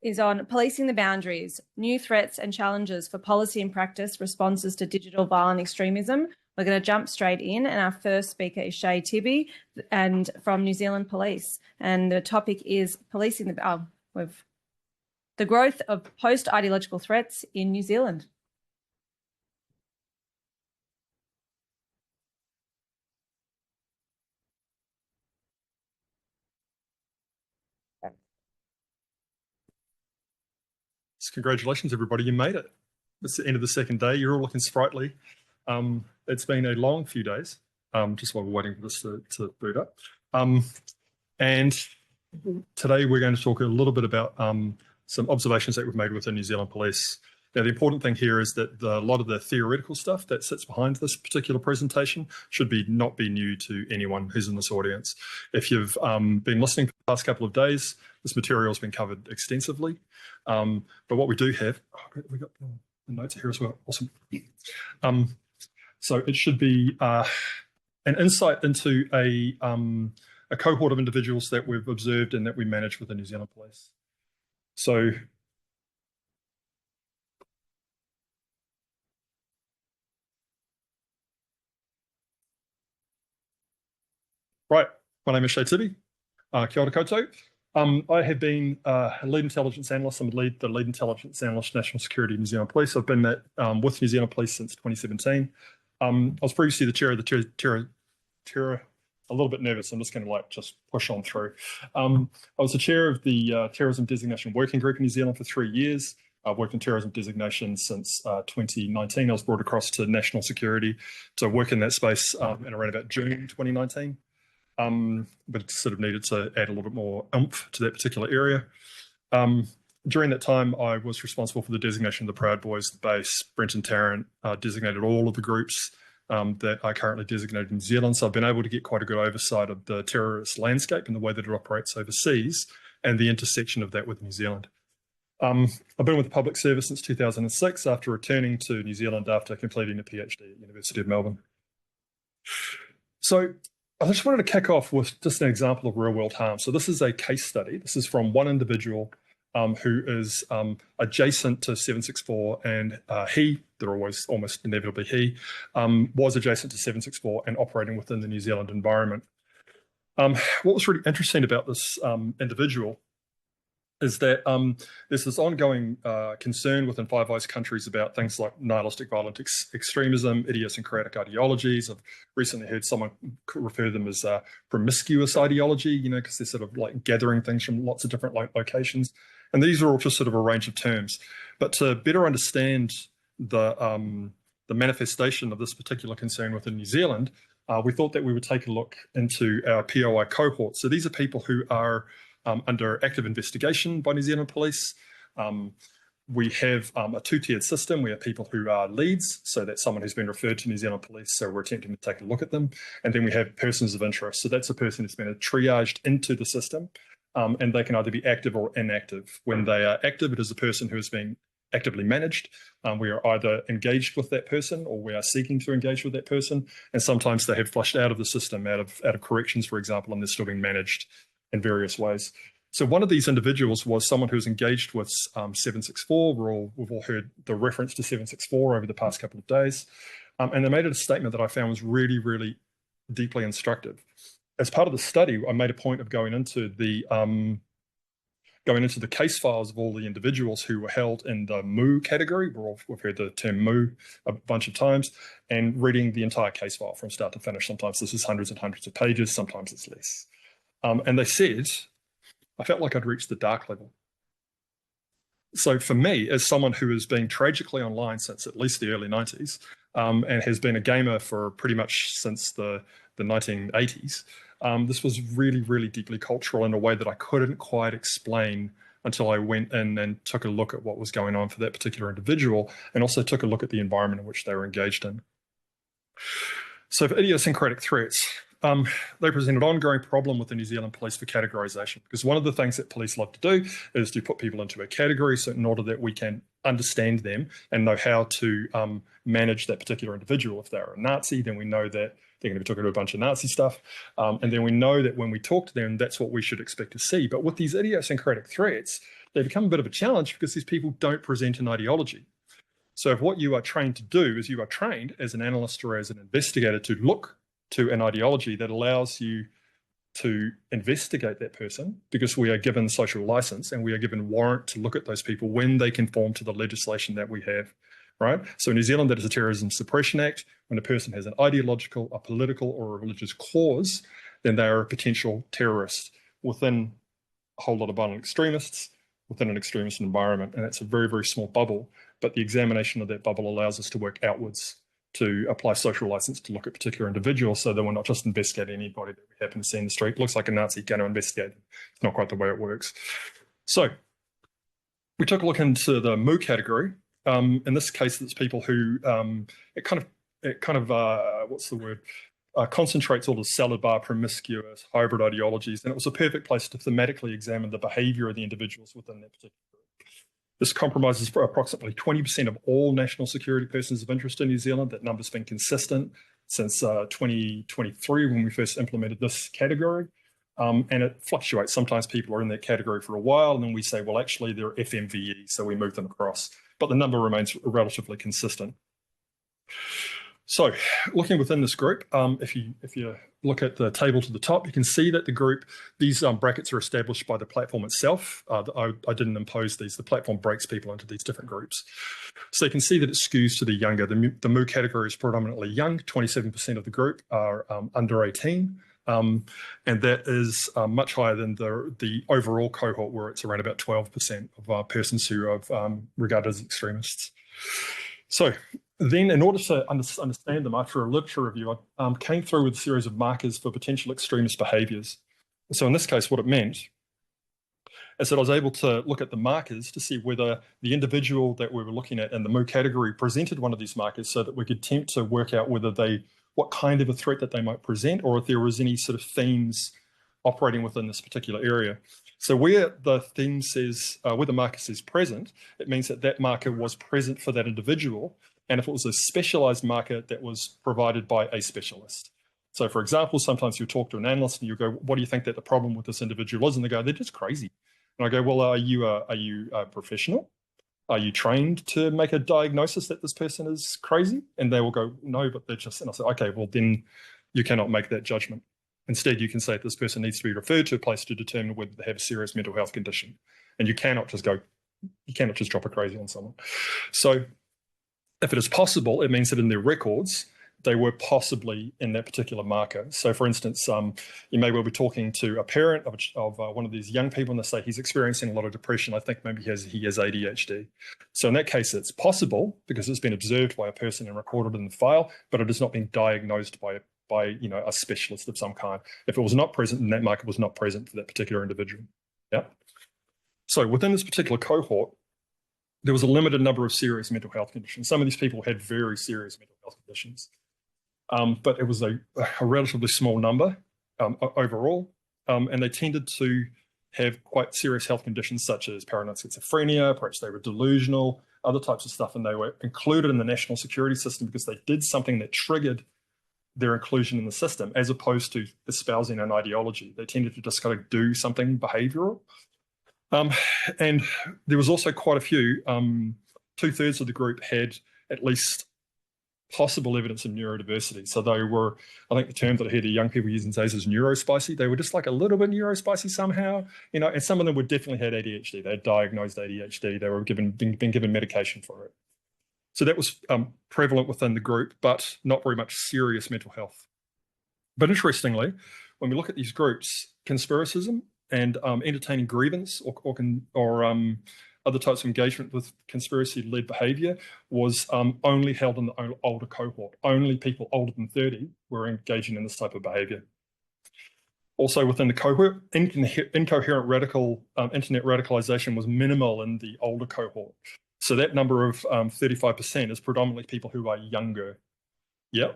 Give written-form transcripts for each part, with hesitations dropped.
is on policing the boundaries, new threats and challenges for policy and practice responses to digital violent extremism. We're going to jump straight in, and our first speaker is Shay Tibby, and from New Zealand Police, and the topic is policing the growth of post-ideological threats in New Zealand. Congratulations, everybody. You made it. It's the end of the second day. You're all looking sprightly. It's been a long few days, just while we're waiting for this to boot up. And today we're going to talk a little bit about some observations that we've made with the New Zealand Police. Now, the important thing here is that a lot of the theoretical stuff that sits behind this particular presentation should not be new to anyone who's in this audience. If you've been listening for the past couple of days, this material has been covered extensively. But what we do have, we got the notes here as well. Awesome. So it should be an insight into a cohort of individuals that we've observed and that we manage with the New Zealand Police. So right, my name is Shay Tibby. Kia ora koutou. I have been a lead intelligence analyst. I'm the lead intelligence analyst, National Security, New Zealand Police. I've been with New Zealand Police since 2017. I was previously the chair of the Terror. A little bit nervous. I'm just going to just push on through. I was the chair of the Terrorism Designation Working Group in New Zealand for 3 years. I've worked in terrorism designation since 2019. I was brought across to National Security to work in that space in around about June 2019. But sort of needed to add a little bit more oomph to that particular area. During that time, I was responsible for the designation of the Proud Boys, the base. Brenton Tarrant designated all of the groups that are currently designated in New Zealand. So I've been able to get quite a good oversight of the terrorist landscape and the way that it operates overseas and the intersection of that with New Zealand. I've been with the public service since 2006 after returning to New Zealand after completing a PhD at the University of Melbourne. So I just wanted to kick off with just an example of real world harm. So this is a case study. This is from one individual who is adjacent to 764, and they're always almost inevitably he, was adjacent to 764 and operating within the New Zealand environment. What was really interesting about this individual is that there's this ongoing concern within Five Eyes countries about things like nihilistic violent extremism, idiosyncratic ideologies. I've recently heard someone refer to them as promiscuous ideology, because they're sort of like gathering things from lots of different locations. And these are all just sort of a range of terms. But to better understand the manifestation of this particular concern within New Zealand, we thought that we would take a look into our POI cohort. So these are people who are under active investigation by New Zealand Police. We have a two-tiered system. We have people who are leads, so that's someone who's been referred to New Zealand Police, so we're attempting to take a look at them. And then we have persons of interest. So that's a person who's been triaged into the system, and they can either be active or inactive. When they are active, it is a person who is being actively managed. We are either engaged with that person or we are seeking to engage with that person. And sometimes they have flushed out of the system, out of corrections, for example, and they're still being managed in various ways. So one of these individuals was someone who was engaged with 764. We've all heard the reference to 764 over the past couple of days. And they made a statement that I found was really, really deeply instructive. As part of the study, I made a point of going into the case files of all the individuals who were held in the MOO category. We've heard the term MOO a bunch of times, and reading the entire case file from start to finish. Sometimes this is hundreds and hundreds of pages, sometimes it's less. And they said, I felt like I'd reached the dark level. So for me, as someone who has been tragically online since at least the early 90s, and has been a gamer for pretty much since the 1980s, this was really, really deeply cultural in a way that I couldn't quite explain until I went in and took a look at what was going on for that particular individual, and also took a look at the environment in which they were engaged in. So for idiosyncratic threats, they present an ongoing problem with the New Zealand Police for categorisation, because one of the things that police love to do is to put people into a category, so in order that we can understand them and know how to manage that particular individual. If they're a Nazi, then we know that they're going to be talking to a bunch of Nazi stuff. And then we know that when we talk to them, that's what we should expect to see. But with these idiosyncratic threats, they become a bit of a challenge because these people don't present an ideology. So if what you are trained to do is you are trained as an analyst or as an investigator to look to an ideology that allows you to investigate that person, because we are given social license and we are given warrant to look at those people when they conform to the legislation that we have, right? So in New Zealand, that is a Terrorism Suppression Act. When a person has an ideological, a political, or a religious cause, then they are a potential terrorist within a whole lot of violent extremists, within an extremist environment. And that's a very, very small bubble. But the examination of that bubble allows us to work outwards to apply social license to look at particular individuals, so that we're not just investigating anybody that we happen to see in the street. Looks like a Nazi, going to investigate them. It's not quite the way it works. So we took a look into the MOO category. In this case, it's people who concentrates all the salad bar, promiscuous, hybrid ideologies, and it was a perfect place to thematically examine the behaviour of the individuals within that particular group. This compromises for approximately 20% of all national security persons of interest in New Zealand. That number's been consistent since 2023 when we first implemented this category. And it fluctuates. Sometimes people are in that category for a while, and then we say, well, actually, they're FMVE, so we move them across. But the number remains relatively consistent. So looking within this group, if you look at the table to the top, you can see that the group, these brackets are established by the platform itself. I didn't impose these. The platform breaks people into these different groups. So you can see that it skews to the younger. The MOO category is predominantly young. 27% of the group are under 18. And that is much higher than the overall cohort, where it's around about 12% of persons who are regarded as extremists. So then, in order to understand them, after a literature review, I came through with a series of markers for potential extremist behaviours. So in this case, what it meant is that I was able to look at the markers to see whether the individual that we were looking at in the MOO category presented one of these markers, so that we could attempt to work out what kind of a threat that they might present, or if there was any sort of themes operating within this particular area. So where the theme says, where the marker says present, it means that that marker was present for that individual. And if it was a specialized marker, that was provided by a specialist. So for example, sometimes you talk to an analyst and you go, what do you think that the problem with this individual is? And they go, they're just crazy. And I go, well, are you a professional? Are you trained to make a diagnosis that this person is crazy? And they will go, no, but they're just, and I say, okay, well then you cannot make that judgment. Instead, you can say that this person needs to be referred to a place to determine whether they have a serious mental health condition. And you cannot just drop a crazy on someone. So if it is possible, it means that in their records, they were possibly in that particular marker. So for instance, you may well be talking to a parent of one of these young people and they say he's experiencing a lot of depression. I think maybe he has ADHD. So in that case, it's possible because it's been observed by a person and recorded in the file, but it has not been diagnosed by a specialist of some kind. If it was not present, then that marker was not present for that particular individual. Yeah. So within this particular cohort, there was a limited number of serious mental health conditions. Some of these people had very serious mental health conditions, but it was a relatively small number overall, and they tended to have quite serious health conditions such as paranoid schizophrenia, perhaps they were delusional, other types of stuff, and they were included in the national security system because they did something that triggered their inclusion in the system, as opposed to espousing an ideology. They tended to just kind of do something behavioural. And there was also quite a few, 2/3 of the group had at least possible evidence of neurodiversity. So they were, I think the term that I hear the young people using these is neurospicy. They were just like a little bit neurospicy somehow, and some of them would definitely had ADHD. They had diagnosed ADHD. They were been given medication for it. So that was prevalent within the group, but not very much serious mental health. But interestingly, when we look at these groups, conspiracism and entertaining grievance or other types of engagement with conspiracy-led behaviour was only held in the older cohort. Only people older than 30 were engaging in this type of behaviour. Also within the cohort, incoherent radical internet radicalisation was minimal in the older cohort. So that number of 35% is predominantly people who are younger. Yeah,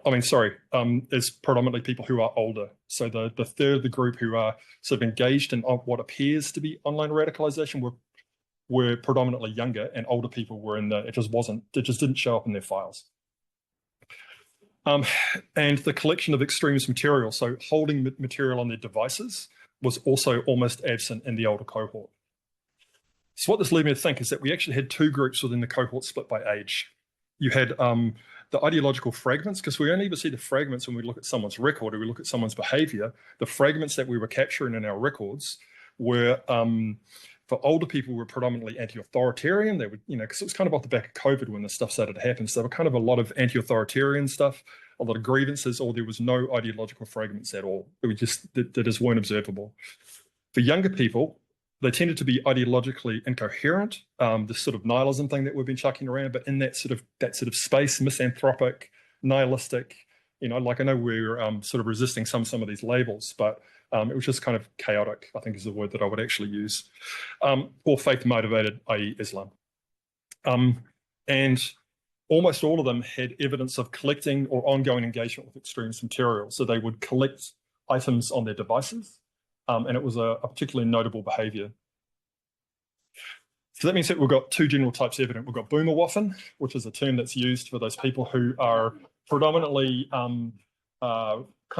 is predominantly people who are older. So the third of the group who are sort of engaged in what appears to be online radicalisation were predominantly younger, and older people were it just didn't show up in their files. And the collection of extremist material, so holding material on their devices, was also almost absent in the older cohort. So what this led me to think is that we actually had two groups within the cohort split by age. You had the ideological fragments, because we only ever see the fragments when we look at someone's record or we look at someone's behavior. The fragments that we were capturing in our records were, for older people, were predominantly anti-authoritarian. They would, because it was kind of off the back of COVID when this stuff started to happen. So there were kind of a lot of anti-authoritarian stuff, a lot of grievances, or there was no ideological fragments at all. It was just, that just weren't observable. For younger people, they tended to be ideologically incoherent, this sort of nihilism thing that we've been chucking around, but in that sort of space, misanthropic, nihilistic, like I know we're sort of resisting some of these labels, but it was just kind of chaotic, I think is the word that I would actually use, or faith motivated, i.e. Islam. And almost all of them had evidence of collecting or ongoing engagement with extremist material. So they would collect items on their devices, and it was a particularly notable behavior. So that means that we've got two general types of evidence. We've got boomerwaffen, which is a term that's used for those people who are predominantly kind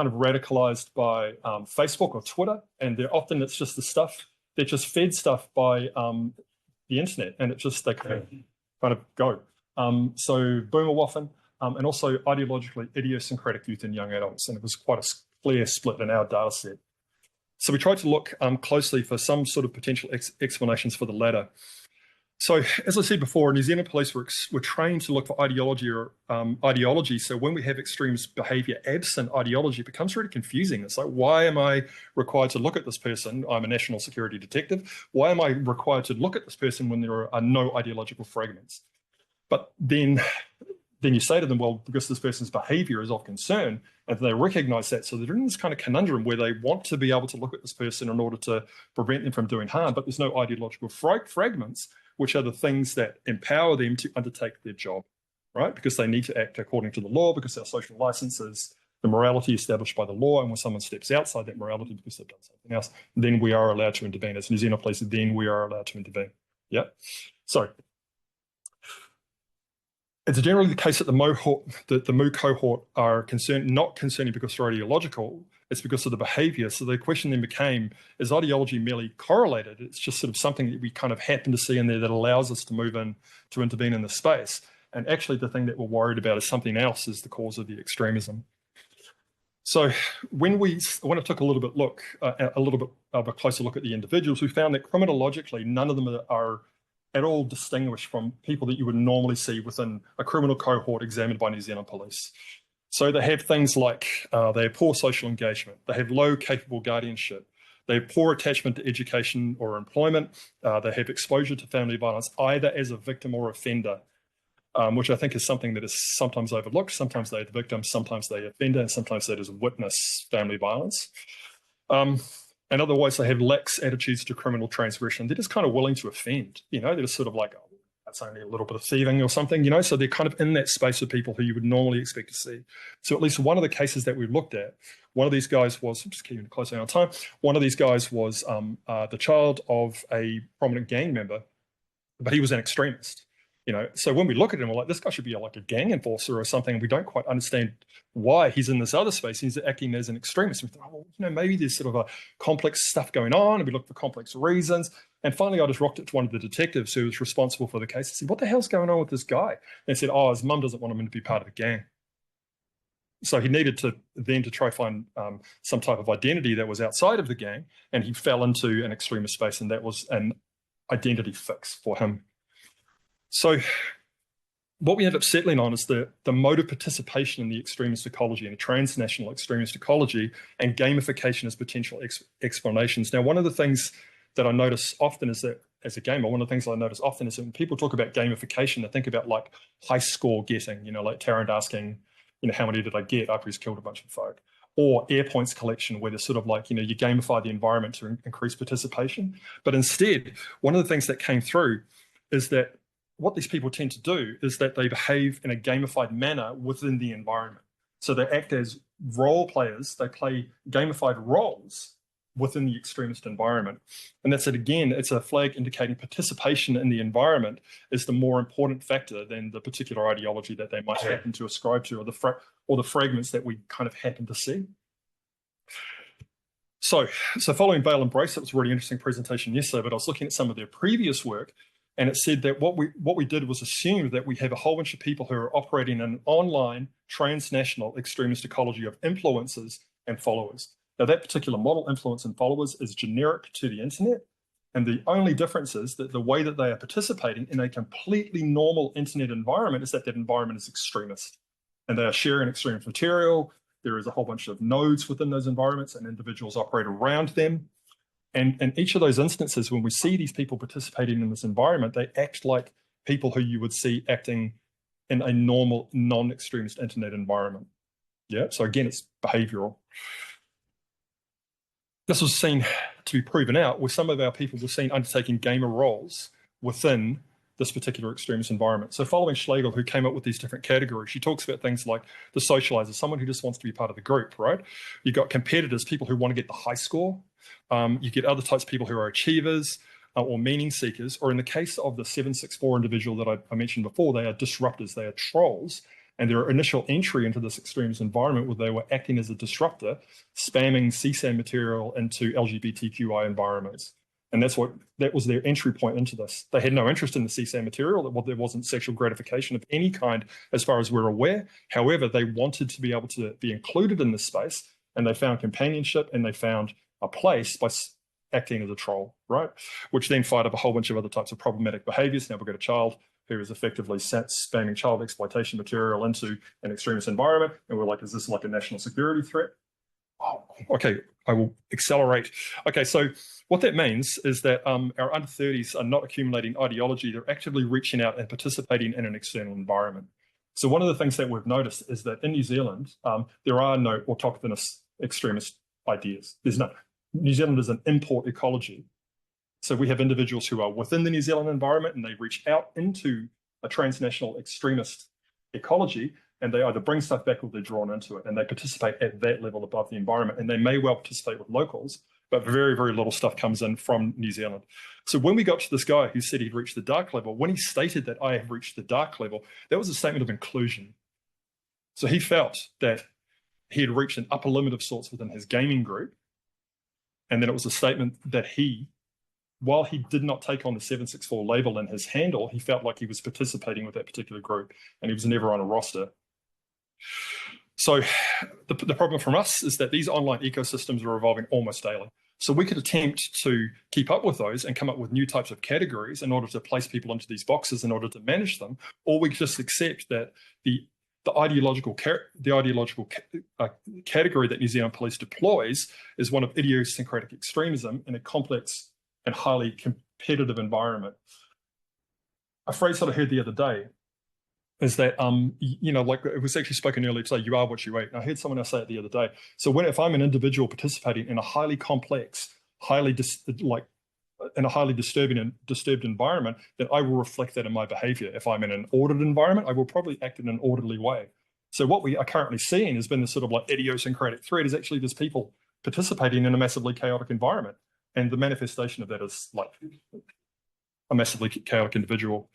of radicalized by Facebook or Twitter, and it's just the stuff, they're just fed stuff by the internet, and they kind of go. So boomerwaffen, and also ideologically idiosyncratic youth and young adults, and it was quite a clear split in our data set. So we tried to look closely for some sort of potential explanations for the latter. So as I said before, New Zealand Police were trained to look for ideology or ideology. So when we have extremist behaviour absent ideology, it becomes really confusing. It's like, why am I required to look at this person? I'm a national security detective. Why am I required to look at this person when there are no ideological fragments? But then you say to them, well, because this person's behaviour is of concern, and they recognise that, so they're in this kind of conundrum where they want to be able to look at this person in order to prevent them from doing harm, but there's no ideological fragments, which are the things that empower them to undertake their job, right? Because they need to act according to the law, because our social licence is the morality established by the law, and when someone steps outside that morality because they've done something else, then we are allowed to intervene. As New Zealand Police, then we are allowed to intervene. Yeah. So it's generally the case that the Moo cohort are not concerning because they're ideological, it's because of the behaviour. So the question then became, is ideology merely correlated? It's just sort of something that we kind of happen to see in there that allows us to move in, to intervene in the space. And actually the thing that we're worried about is something else is the cause of the extremism. So when I took a little bit of a closer look at the individuals, we found that criminologically, none of them are at all distinguished from people that you would normally see within a criminal cohort examined by New Zealand Police. So they have things like they have poor social engagement, they have low capable guardianship, they have poor attachment to education or employment, they have exposure to family violence either as a victim or offender, which I think is something that is sometimes overlooked. Sometimes they're the victim, sometimes they're the offender, and sometimes they just witness family violence. And otherwise, they have lax attitudes to criminal transgression. They're just kind of willing to offend. They're just sort of like, oh, that's only a little bit of thieving or something. So they're kind of in that space of people who you would normally expect to see. So at least one of the cases that we looked at, one of these guys was, I'm just keeping a close eye on time, one of these guys was the child of a prominent gang member, but he was an extremist. So when we look at him, we're like, this guy should be like a gang enforcer or something. We don't quite understand why he's in this other space. He's acting as an extremist. We thought, oh, well, maybe there's sort of a complex stuff going on, and we look for complex reasons. And finally, I just rocked it to one of the detectives who was responsible for the case. I said, what the hell's going on with this guy? And they said, oh, his mum doesn't want him to be part of the gang. So he needed to try find some type of identity that was outside of the gang, and he fell into an extremist space, and that was an identity fix for him. So what we ended up settling on is the mode of participation in the extremist ecology and a transnational extremist ecology, and gamification as potential explanations. Now, one of the things that I notice often is that, as a gamer, one of the things I notice often is that when people talk about gamification, they think about like high score getting, like Tarrant asking, how many did I get after he's killed a bunch of folk? Or air points collection, where they're sort of like, you gamify the environment to increase participation. But instead, one of the things that came through is that what these people tend to do is that they behave in a gamified manner within the environment. So they act as role players, they play gamified roles within the extremist environment. And that's it again, it's a flag indicating participation in the environment is the more important factor than the particular ideology that they might happen to ascribe to, or the fragments that we kind of happen to see. So following Vale and Brace, it was a really interesting presentation yesterday, but I was looking at some of their previous work, and it said that what we did was assume that we have a whole bunch of people who are operating in an online transnational extremist ecology of influencers and followers. Now, that particular model, influence and followers, is generic to the internet. And the only difference is that the way that they are participating in a completely normal internet environment is that that environment is extremist. And they are sharing extremist material. There is a whole bunch of nodes within those environments and individuals operate around them. And in each of those instances, when we see these people participating in this environment, they act like people who you would see acting in a normal, non-extremist internet environment. Yeah, so again, it's behavioral. This was seen to be proven out where some of our people were seen undertaking gamer roles within this particular extremist environment. So following Schlegel, who came up with these different categories, she talks about things like the socializer, someone who just wants to be part of the group, right? You've got competitors, people who want to get the high score. You get other types of people who are achievers or meaning seekers, or in the case of the 764 individual that I mentioned before, they are disruptors, they are trolls. And their initial entry into this extremist environment where they were acting as a disruptor, spamming CSAM material into LGBTQI environments. And that was their entry point into this. They had no interest in the CSAM material. There wasn't sexual gratification of any kind as far as we're aware. However, they wanted to be able to be included in this space, and they found companionship and they found a place by acting as a troll, right? Which then fired up a whole bunch of other types of problematic behaviors. Now we've got a child who is effectively spamming child exploitation material into an extremist environment. And we're like, is this like a national security threat? Oh, okay, I will accelerate. Okay, so what that means is that our under 30s are not accumulating ideology. They're actively reaching out and participating in an external environment. So one of the things that we've noticed is that in New Zealand, there are no autochthonous extremist ideas. There's no. New Zealand is an import ecology. So we have individuals who are within the New Zealand environment and they reach out into a transnational extremist ecology and they either bring stuff back or they're drawn into it and they participate at that level above the environment, and they may well participate with locals, but very, very little stuff comes in from New Zealand. So when we got to this guy who said he'd reached the dark level, when he stated that I have reached the dark level, that was a statement of inclusion. So he felt that he had reached an upper limit of sorts within his gaming group. And then it was a statement that while he did not take on the 764 label in his handle, he felt like he was participating with that particular group and he was never on a roster. So the problem from us is that these online ecosystems are evolving almost daily. So we could attempt to keep up with those and come up with new types of categories in order to place people into these boxes in order to manage them, or we could just accept that the ideological category that New Zealand Police deploys is one of idiosyncratic extremism in a complex and highly competitive environment. A phrase that I heard the other day is that, like it was actually spoken earlier today, you are what you eat. And I heard someone else say it the other day. So if I'm an individual participating in a highly complex, in a highly disturbed environment, then I will reflect that in my behavior. If I'm in an ordered environment, I will probably act in an orderly way. So what we are currently seeing has been this sort of like idiosyncratic threat is actually there's people participating in a massively chaotic environment. And the manifestation of that is like a massively chaotic individual.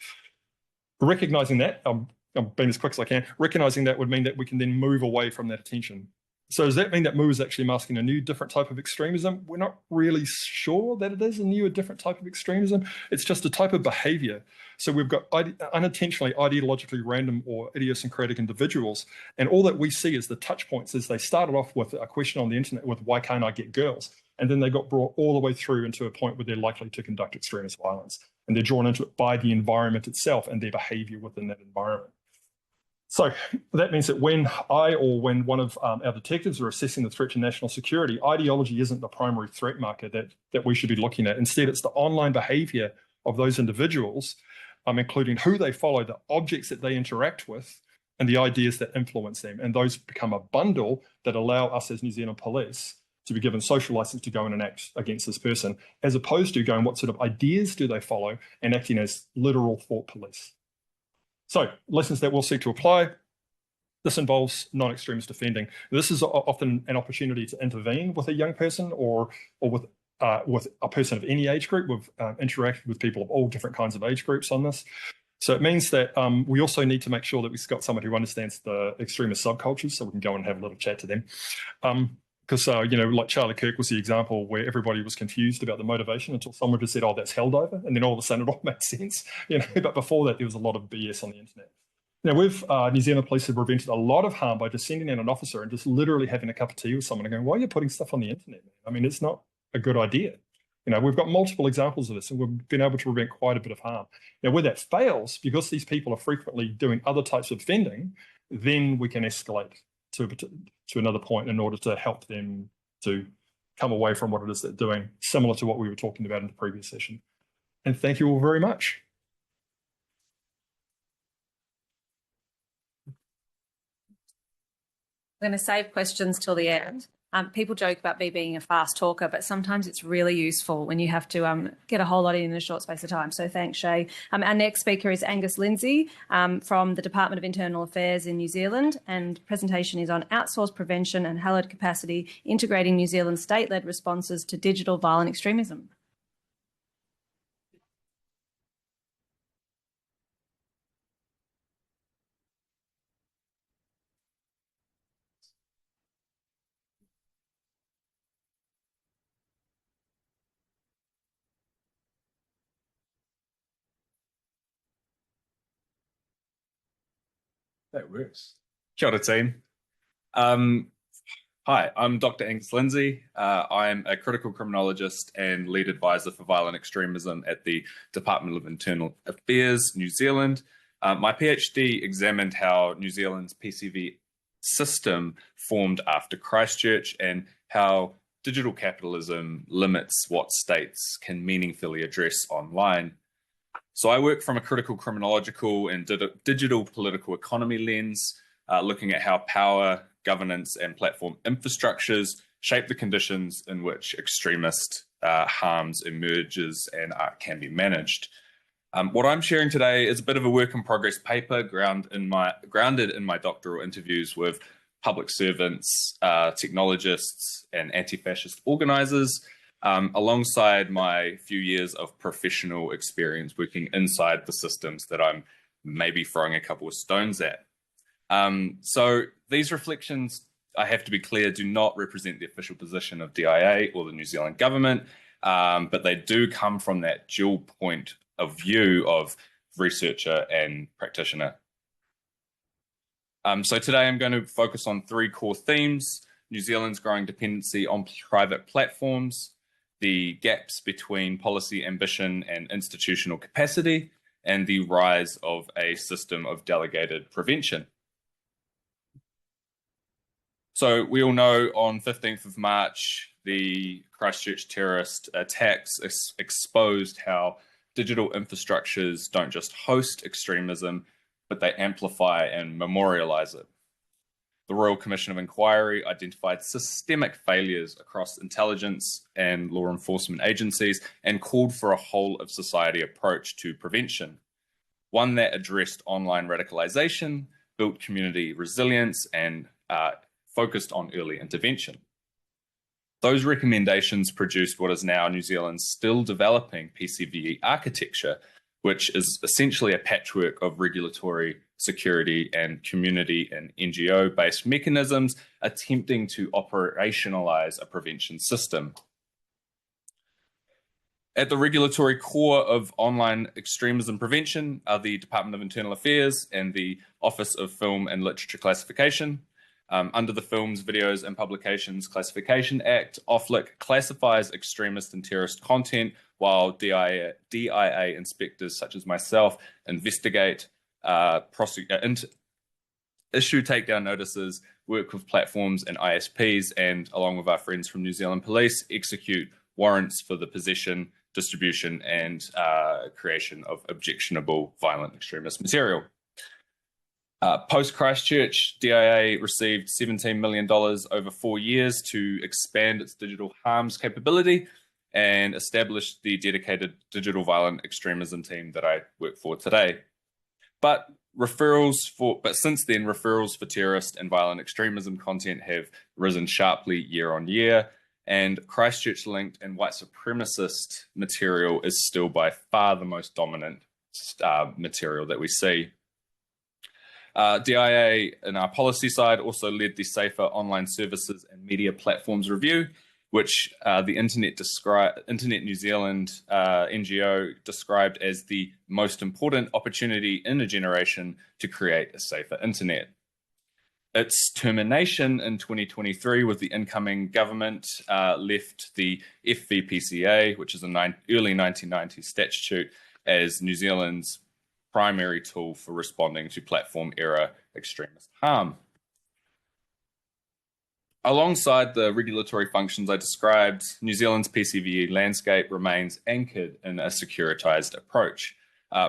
Recognizing that, I'm being as quick as I can, recognizing that would mean that we can then move away from that attention. So does that mean that Moo is actually masking a new different type of extremism? We're not really sure that it is a different type of extremism. It's just a type of behavior. So we've got unintentionally ideologically random or idiosyncratic individuals. And all that we see is the touch points is they started off with a question on the internet with, why can't I get girls? And then they got brought all the way through into a point where they're likely to conduct extremist violence. And they're drawn into it by the environment itself and their behavior within that environment. So that means that when when one of our detectives are assessing the threat to national security, ideology isn't the primary threat marker that we should be looking at. Instead, it's the online behavior of those individuals, including who they follow, the objects that they interact with, and the ideas that influence them. And those become a bundle that allow us as New Zealand Police to be given social license to go in and act against this person, as opposed to going, what sort of ideas do they follow, and acting as literal thought police. So lessons that we'll seek to apply. This involves non-extremist defending. This is often an opportunity to intervene with a young person or with a person of any age group. We've interacted with people of all different kinds of age groups on this. So it means that we also need to make sure that we've got someone who understands the extremist subcultures, so we can go and have a little chat to them. Because, like Charlie Kirk was the example where everybody was confused about the motivation until someone just said, oh, that's Helldiver. And then all of a sudden it all made sense. But before that, there was a lot of BS on the internet. Now, New Zealand police have prevented a lot of harm by just sending in an officer and just literally having a cup of tea with someone and going, why are you putting stuff on the internet, man? I mean, it's not a good idea. We've got multiple examples of this, and we've been able to prevent quite a bit of harm. Now, where that fails, because these people are frequently doing other types of offending, then we can escalate to another point in order to help them to come away from what it is they're doing, similar to what we were talking about in the previous session. And thank you all very much. I'm going to save questions till the end. People joke about me being a fast talker, but sometimes it's really useful when you have to get a whole lot in a short space of time. So thanks, Shay. Our next speaker is Angus Lindsay from the Department of Internal Affairs in New Zealand, and presentation is on outsourced prevention and hallowed capacity, integrating New Zealand's state-led responses to digital violent extremism. That works. Kia ora, team. Hi, I'm Dr. Angus Lindsay. I'm a critical criminologist and lead advisor for violent extremism at the Department of Internal Affairs, New Zealand. My PhD examined how New Zealand's PCV system formed after Christchurch and how digital capitalism limits what states can meaningfully address online. So I work from a critical criminological and digital political economy lens, looking at how power, governance, and platform infrastructures shape the conditions in which extremist harms emerges and can be managed. What I'm sharing today is a bit of a work in progress paper grounded in my doctoral interviews with public servants, technologists, and anti-fascist organizers, alongside my few years of professional experience working inside the systems that I'm maybe throwing a couple of stones at. So these reflections, I have to be clear, do not represent the official position of DIA or the New Zealand government, but they do come from that dual point of view of researcher and practitioner. So today I'm going to focus on three core themes: New Zealand's growing dependency on private platforms, the gaps between policy ambition and institutional capacity, and the rise of a system of delegated prevention. So we all know on 15th of March, the Christchurch terrorist attacks exposed how digital infrastructures don't just host extremism, but they amplify and memorialize it. The Royal Commission of Inquiry identified systemic failures across intelligence and law enforcement agencies and called for a whole of society approach to prevention, one that addressed online radicalization, built community resilience, and focused on early intervention. Those recommendations produced what is now New Zealand's still developing PCVE architecture, which is essentially a patchwork of regulatory, security, and community and NGO-based mechanisms attempting to operationalize a prevention system. At the regulatory core of online extremism prevention are the Department of Internal Affairs and the Office of Film and Literature Classification. Under the Films, Videos and Publications Classification Act, OFLIC classifies extremist and terrorist content, while DIA inspectors such as myself investigate, issue takedown notices, work with platforms and ISPs, and along with our friends from New Zealand Police, execute warrants for the possession, distribution, and creation of objectionable violent extremist material. Post-Christchurch, DIA received $17 million over 4 years to expand its digital harms capability and established the dedicated digital violent extremism team that I work for today. But since then, referrals for terrorist and violent extremism content have risen sharply year on year, and Christchurch-linked and white supremacist material is still by far the most dominant material that we see. DIA, in our policy side, also led the Safer Online Services and Media Platforms Review, which the Internet New Zealand NGO described as the most important opportunity in a generation to create a safer internet. Its termination in 2023 with the incoming government left the FVPCA, which is an early 1990s statute, as New Zealand's primary tool for responding to platform era extremist harm. Alongside the regulatory functions I described, New Zealand's PCVE landscape remains anchored in a securitized approach,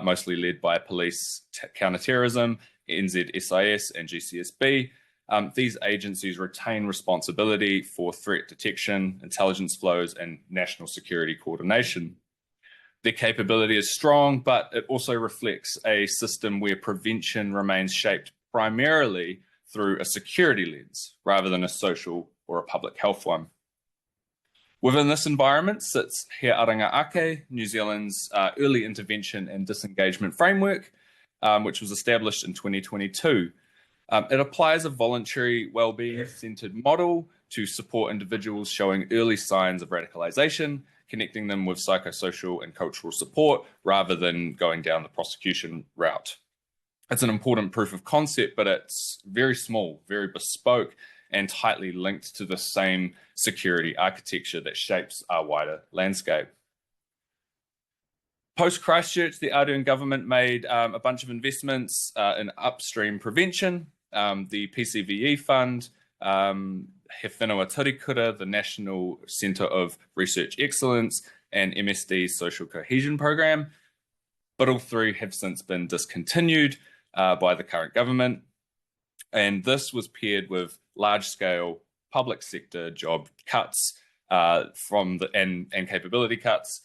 mostly led by police counterterrorism, NZSIS and GCSB. These agencies retain responsibility for threat detection, intelligence flows, and national security coordination. Their capability is strong, but it also reflects a system where prevention remains shaped primarily through a security lens rather than a social or a public health one. Within this environment sits He Aranga Ake, New Zealand's early intervention and disengagement framework, which was established in 2022. It applies a voluntary well-being-centered model to support individuals showing early signs of radicalization, connecting them with psychosocial and cultural support rather than going down the prosecution route. It's an important proof of concept, but it's very small, very bespoke, and tightly linked to the same security architecture that shapes our wider landscape. Post-Christchurch, the Ardern government made a bunch of investments in upstream prevention. The PCVE Fund, He Whenua Turikura, the National Centre of Research Excellence, and MSD's Social Cohesion Program. But all three have since been discontinued by the current government. And this was paired with large-scale public sector job cuts and capability cuts.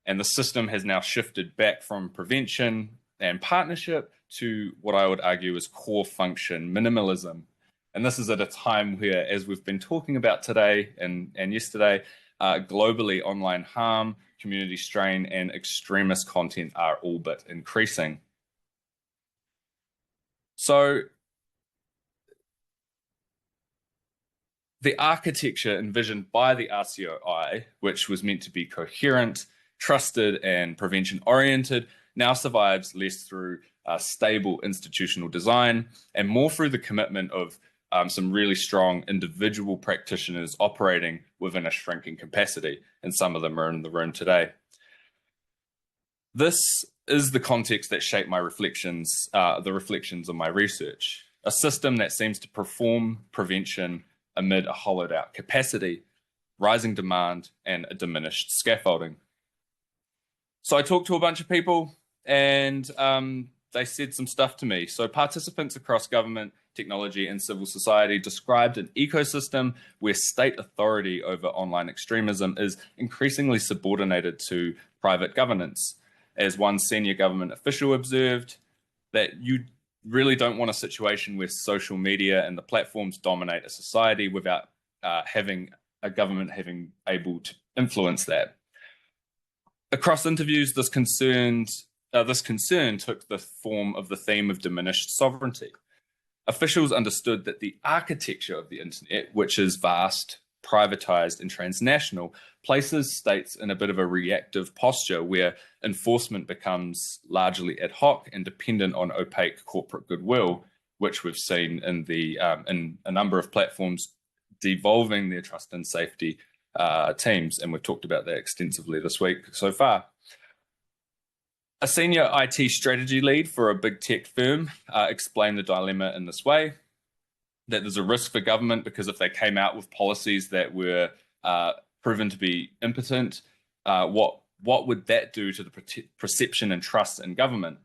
And the system has now shifted back from prevention and partnership to what I would argue is core function minimalism. And this is at a time where, as we've been talking about today and yesterday, globally online harm, community strain, and extremist content are all but increasing. So the architecture envisioned by the RCOI, which was meant to be coherent, trusted, and prevention-oriented, now survives less through stable institutional design and more through the commitment of some really strong individual practitioners operating within a shrinking capacity, and some of them are in the room today. This is the context that shaped my reflections, the reflections of my research. A system that seems to perform prevention amid a hollowed out capacity, rising demand, and a diminished scaffolding. So I talked to a bunch of people and they said some stuff to me. So participants across government, technology, and civil society described an ecosystem where state authority over online extremism is increasingly subordinated to private governance. As one senior government official observed, that you really don't want a situation where social media and the platforms dominate a society without having a government able to influence that. Across interviews, this concern took the form of the theme of diminished sovereignty. Officials understood that the architecture of the internet, which is vast, privatized, and transnational, places states in a bit of a reactive posture where enforcement becomes largely ad hoc and dependent on opaque corporate goodwill, which we've seen in a number of platforms devolving their trust and safety teams, and we've talked about that extensively this week so far. A senior IT strategy lead for a big tech firm explained the dilemma in this way, that there's a risk for government because if they came out with policies that were proven to be impotent, what would that do to the perception and trust in government?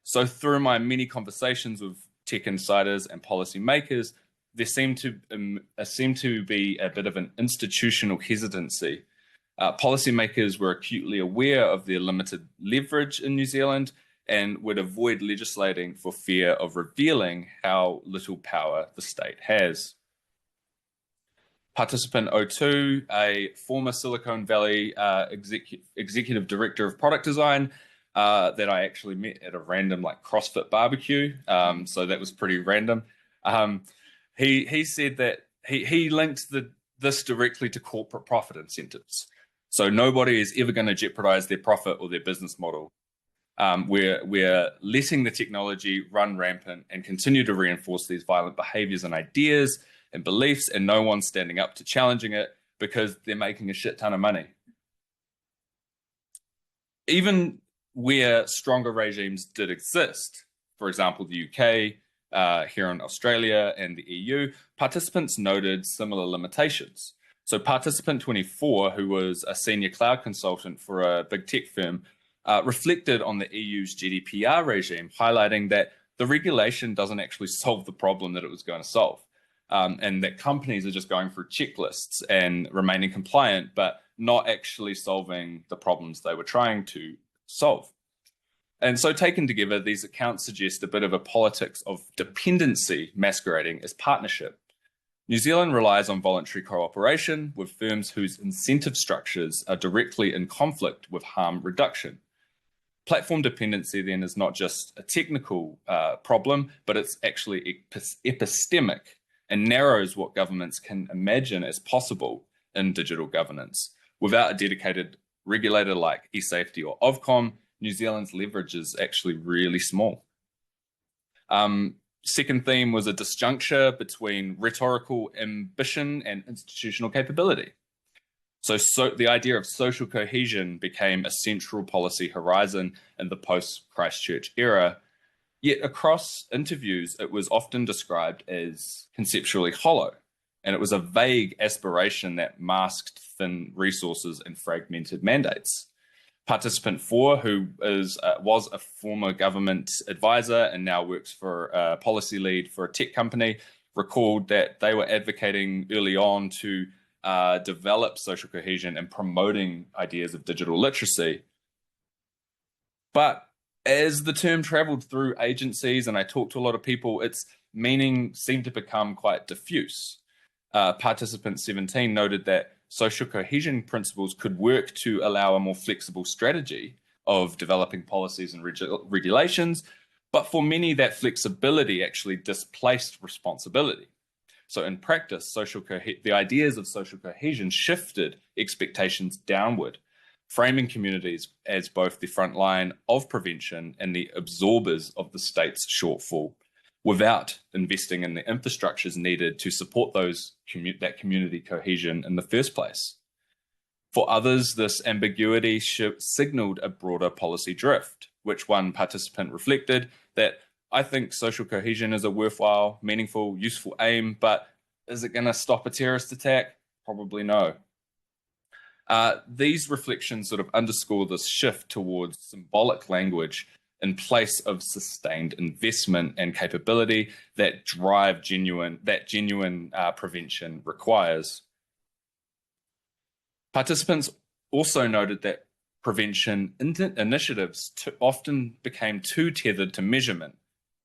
So through my many conversations with tech insiders and policymakers, there seemed to be a bit of an institutional hesitancy. Policymakers were acutely aware of their limited leverage in New Zealand and would avoid legislating for fear of revealing how little power the state has. Participant 02, a former Silicon Valley executive director of product design, that I actually met at a random like CrossFit barbecue. So that was pretty random. He said that he linked this directly to corporate profit incentives. So nobody is ever going to jeopardize their profit or their business model. We're letting the technology run rampant and continue to reinforce these violent behaviors and ideas and beliefs, and no one's standing up to challenging it because they're making a shit ton of money. Even where stronger regimes did exist, for example, the UK, here in Australia and the EU, participants noted similar limitations. So participant 24, who was a senior cloud consultant for a big tech firm, reflected on the EU's GDPR regime, highlighting that the regulation doesn't actually solve the problem that it was going to solve, and that companies are just going through checklists and remaining compliant, but not actually solving the problems they were trying to solve. And so taken together, these accounts suggest a bit of a politics of dependency masquerading as partnership. New Zealand relies on voluntary cooperation with firms whose incentive structures are directly in conflict with harm reduction. Platform dependency then is not just a technical problem, but it's actually epistemic and narrows what governments can imagine as possible in digital governance. Without a dedicated regulator like eSafety or Ofcom, New Zealand's leverage is actually really small. Second theme was a disjuncture between rhetorical ambition and institutional capability. So the idea of social cohesion became a central policy horizon in the post-Christchurch era. Yet across interviews, it was often described as conceptually hollow, and it was a vague aspiration that masked thin resources and fragmented mandates. Participant 4, who was a former government advisor and now works for a policy lead for a tech company, recalled that they were advocating early on to develop social cohesion and promoting ideas of digital literacy. But as the term traveled through agencies and I talked to a lot of people, its meaning seemed to become quite diffuse. Participant 17 noted that social cohesion principles could work to allow a more flexible strategy of developing policies and regulations, but for many that flexibility actually displaced responsibility. So in practice, the ideas of social cohesion shifted expectations downward, framing communities as both the front line of prevention and the absorbers of the state's shortfall, without investing in the infrastructures needed to support that community cohesion in the first place. For others, this ambiguity signaled a broader policy drift, which one participant reflected that I think social cohesion is a worthwhile, meaningful, useful aim, but is it going to stop a terrorist attack? Probably no. These reflections sort of underscore this shift towards symbolic language in place of sustained investment and capability that genuine prevention requires. Participants also noted that prevention initiatives often became too tethered to measurement,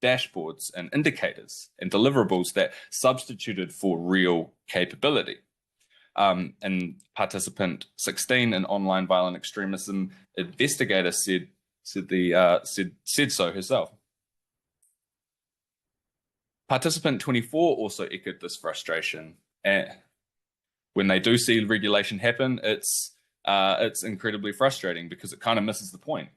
dashboards and indicators and deliverables that substituted for real capability. And participant 16, an online violent extremism investigator, said so herself. Participant 24 also echoed this frustration. When they do see regulation happen, it's incredibly frustrating because it kind of misses the point.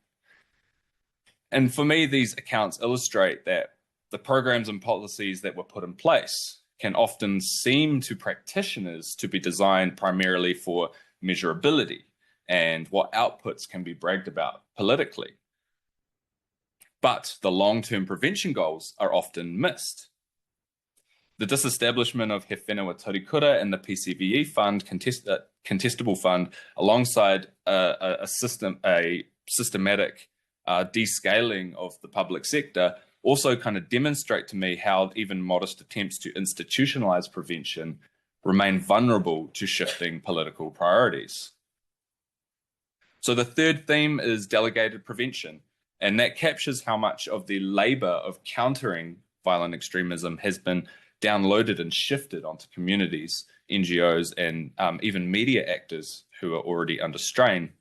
And for me, these accounts illustrate that the programs and policies that were put in place can often seem to practitioners to be designed primarily for measurability and what outputs can be bragged about politically. But the long-term prevention goals are often missed. The disestablishment of He Whenua Torikura and the PCVE fund, contestable fund, alongside a systematic descaling of the public sector, also kind of demonstrate to me how even modest attempts to institutionalize prevention remain vulnerable to shifting political priorities. So the third theme is delegated prevention, and that captures how much of the labor of countering violent extremism has been downloaded and shifted onto communities, NGOs, and even media actors who are already under strain.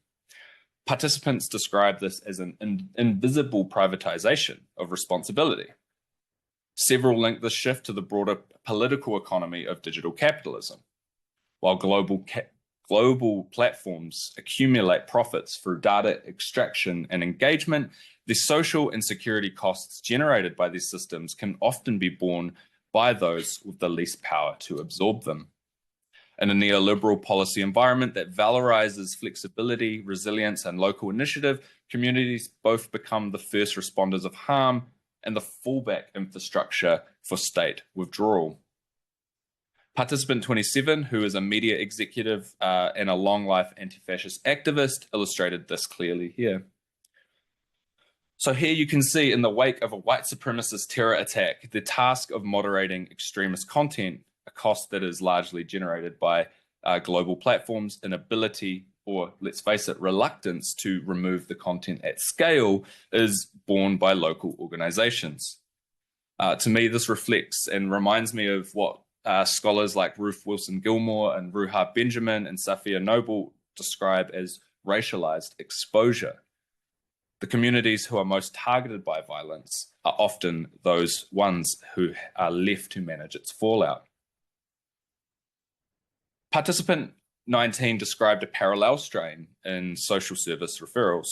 Participants describe this as an invisible privatization of responsibility. Several link this shift to the broader political economy of digital capitalism. While global platforms accumulate profits through data extraction and engagement, the social and security costs generated by these systems can often be borne by those with the least power to absorb them. In a neoliberal policy environment that valorizes flexibility, resilience, and local initiative, communities both become the first responders of harm and the fallback infrastructure for state withdrawal. Participant 27, who is a media executive and a long-life anti-fascist activist, illustrated this clearly here. So here you can see, in the wake of a white supremacist terror attack, the task of moderating extremist content, a cost that is largely generated by global platforms' inability, or let's face it, reluctance to remove the content at scale, is borne by local organizations. To me, this reflects and reminds me of what scholars like Ruth Wilson Gilmore and Ruha Benjamin and Safiya Noble describe as racialized exposure. The communities who are most targeted by violence are often those ones who are left to manage its fallout. Participant 19 described a parallel strain in social service referrals.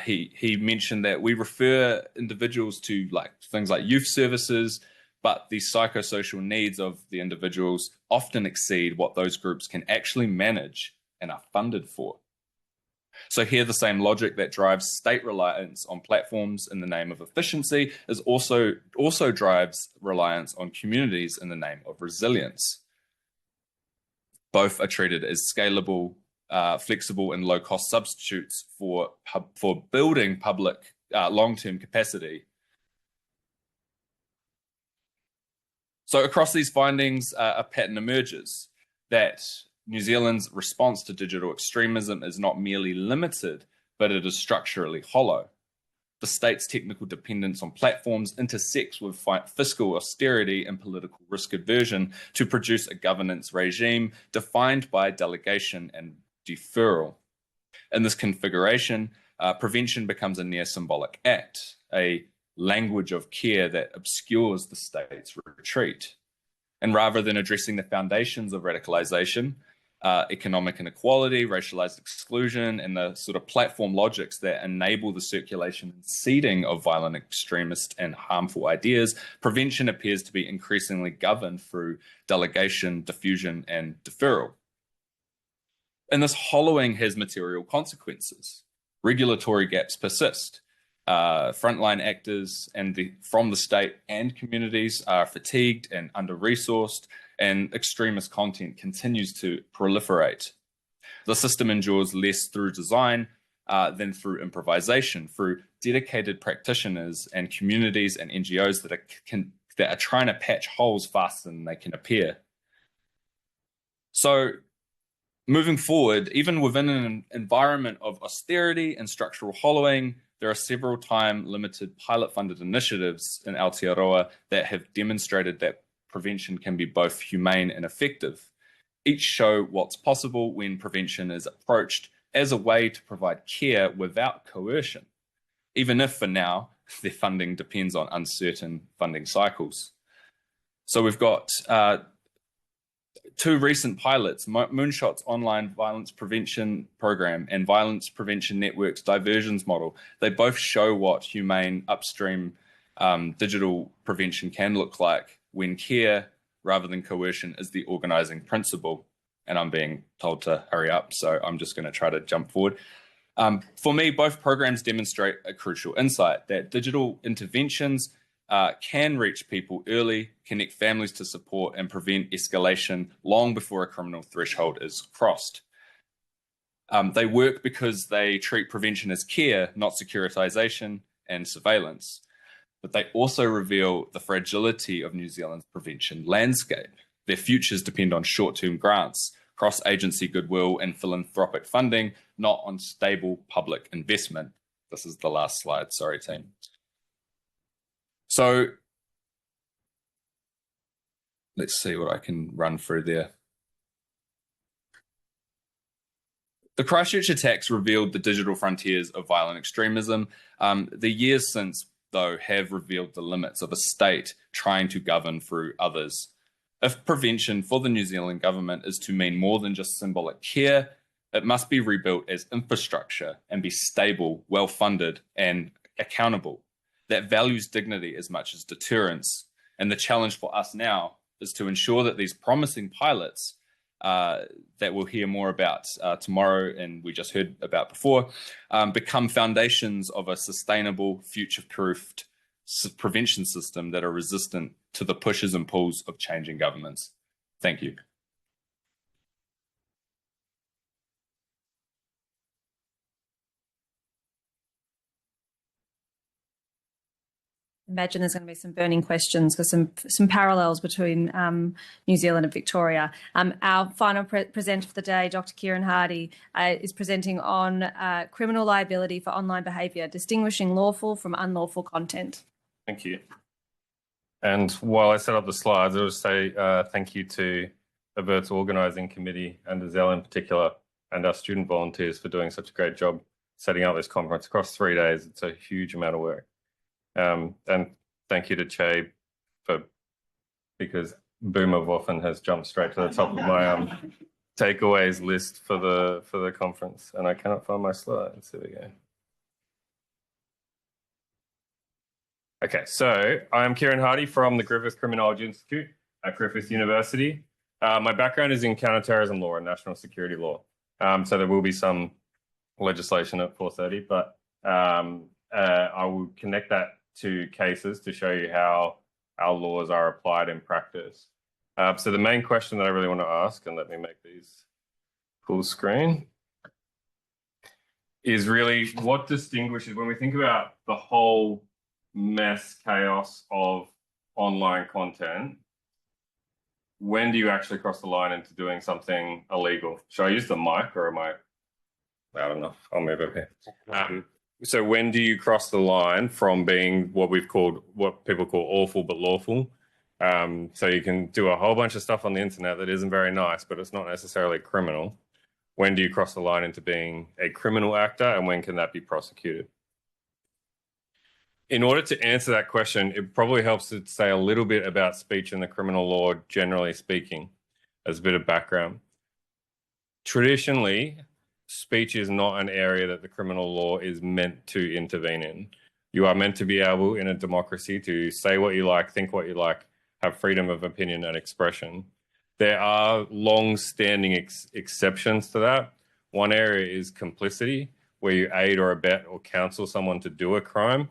He mentioned that we refer individuals to things like youth services, but the psychosocial needs of the individuals often exceed what those groups can actually manage and are funded for. So here, the same logic that drives state reliance on platforms in the name of efficiency is also drives reliance on communities in the name of resilience. Both are treated as scalable, flexible, and low-cost substitutes for building public long-term capacity. So across these findings, a pattern emerges that New Zealand's response to digital extremism is not merely limited, but it is structurally hollow. The state's technical dependence on platforms intersects with fiscal austerity and political risk aversion to produce a governance regime defined by delegation and deferral. In this configuration, prevention becomes a near symbolic act, a language of care that obscures the state's retreat. And rather than addressing the foundations of radicalization, economic inequality, racialized exclusion, and the sort of platform logics that enable the circulation and seeding of violent, extremist, and harmful ideas, prevention appears to be increasingly governed through delegation, diffusion, and deferral. And this hollowing has material consequences. Regulatory gaps persist. Frontline actors from the state and communities are fatigued and under-resourced, and extremist content continues to proliferate. The system endures less through design than through improvisation, through dedicated practitioners and communities and NGOs that are trying to patch holes faster than they can appear. So moving forward, even within an environment of austerity and structural hollowing, there are several time-limited pilot-funded initiatives in Aotearoa that have demonstrated that prevention can be both humane and effective. Each show what's possible when prevention is approached as a way to provide care without coercion, even if for now their funding depends on uncertain funding cycles. So we've got two recent pilots, Moonshot's online violence prevention program and Violence Prevention Network's diversions model. They both show what humane upstream digital prevention can look like when care rather than coercion is the organizing principle. And I'm being told to hurry up, so I'm just going to try to jump forward. For me, both programs demonstrate a crucial insight that digital interventions can reach people early, connect families to support, and prevent escalation long before a criminal threshold is crossed. They work because they treat prevention as care, not securitization and surveillance. But they also reveal the fragility of New Zealand's prevention landscape. Their futures depend on short-term grants, cross-agency goodwill, and philanthropic funding, not on stable public investment. This is the last slide, sorry team. So let's see what I can run through there. The Christchurch attacks revealed the digital frontiers of violent extremism. The years since, though, have revealed the limits of a state trying to govern through others. If prevention for the New Zealand government is to mean more than just symbolic care, it must be rebuilt as infrastructure and be stable, well-funded, and accountable. That values dignity as much as deterrence. And the challenge for us now is to ensure that these promising pilots that we'll hear more about tomorrow and we just heard about before, become foundations of a sustainable, future-proofed prevention system that are resistant to the pushes and pulls of changing governments. Thank you. Imagine there's going to be some burning questions because some parallels between New Zealand and Victoria. Our final presenter for the day, Dr. Kieran Hardy, is presenting on criminal liability for online behaviour, distinguishing lawful from unlawful content. Thank you. And while I set up the slides, I'll just say thank you to the Verts Organising Committee and Azelle in particular, and our student volunteers for doing such a great job setting up this conference across 3 days. It's a huge amount of work. And thank you to Che because Boomer Woffen has jumped straight to the top of my takeaways list for the conference, and I cannot find my slides. There we go. Okay, so I'm Kieran Hardy from the Griffith Criminology Institute at Griffith University. My background is in counterterrorism law and national security law. So there will be some legislation at 4:30, but I will connect that to cases to show you how our laws are applied in practice. So the main question that I really want to ask, and let me make these full screen, is really what distinguishes, when we think about the whole mess, chaos of online content, when do you actually cross the line into doing something illegal? Should I use the mic or am I loud enough? I'll move over here. So when do you cross the line from being what people call awful but lawful? So you can do a whole bunch of stuff on the internet that isn't very nice, but it's not necessarily criminal. When do you cross the line into being a criminal actor, and when can that be prosecuted? In order to answer that question, it probably helps to say a little bit about speech in the criminal law, generally speaking, as a bit of background. Traditionally, speech is not an area that the criminal law is meant to intervene in. You are meant to be able, in a democracy, to say what you like, think what you like, have freedom of opinion and expression. There are long-standing exceptions to that. One area is complicity, where you aid or abet or counsel someone to do a crime.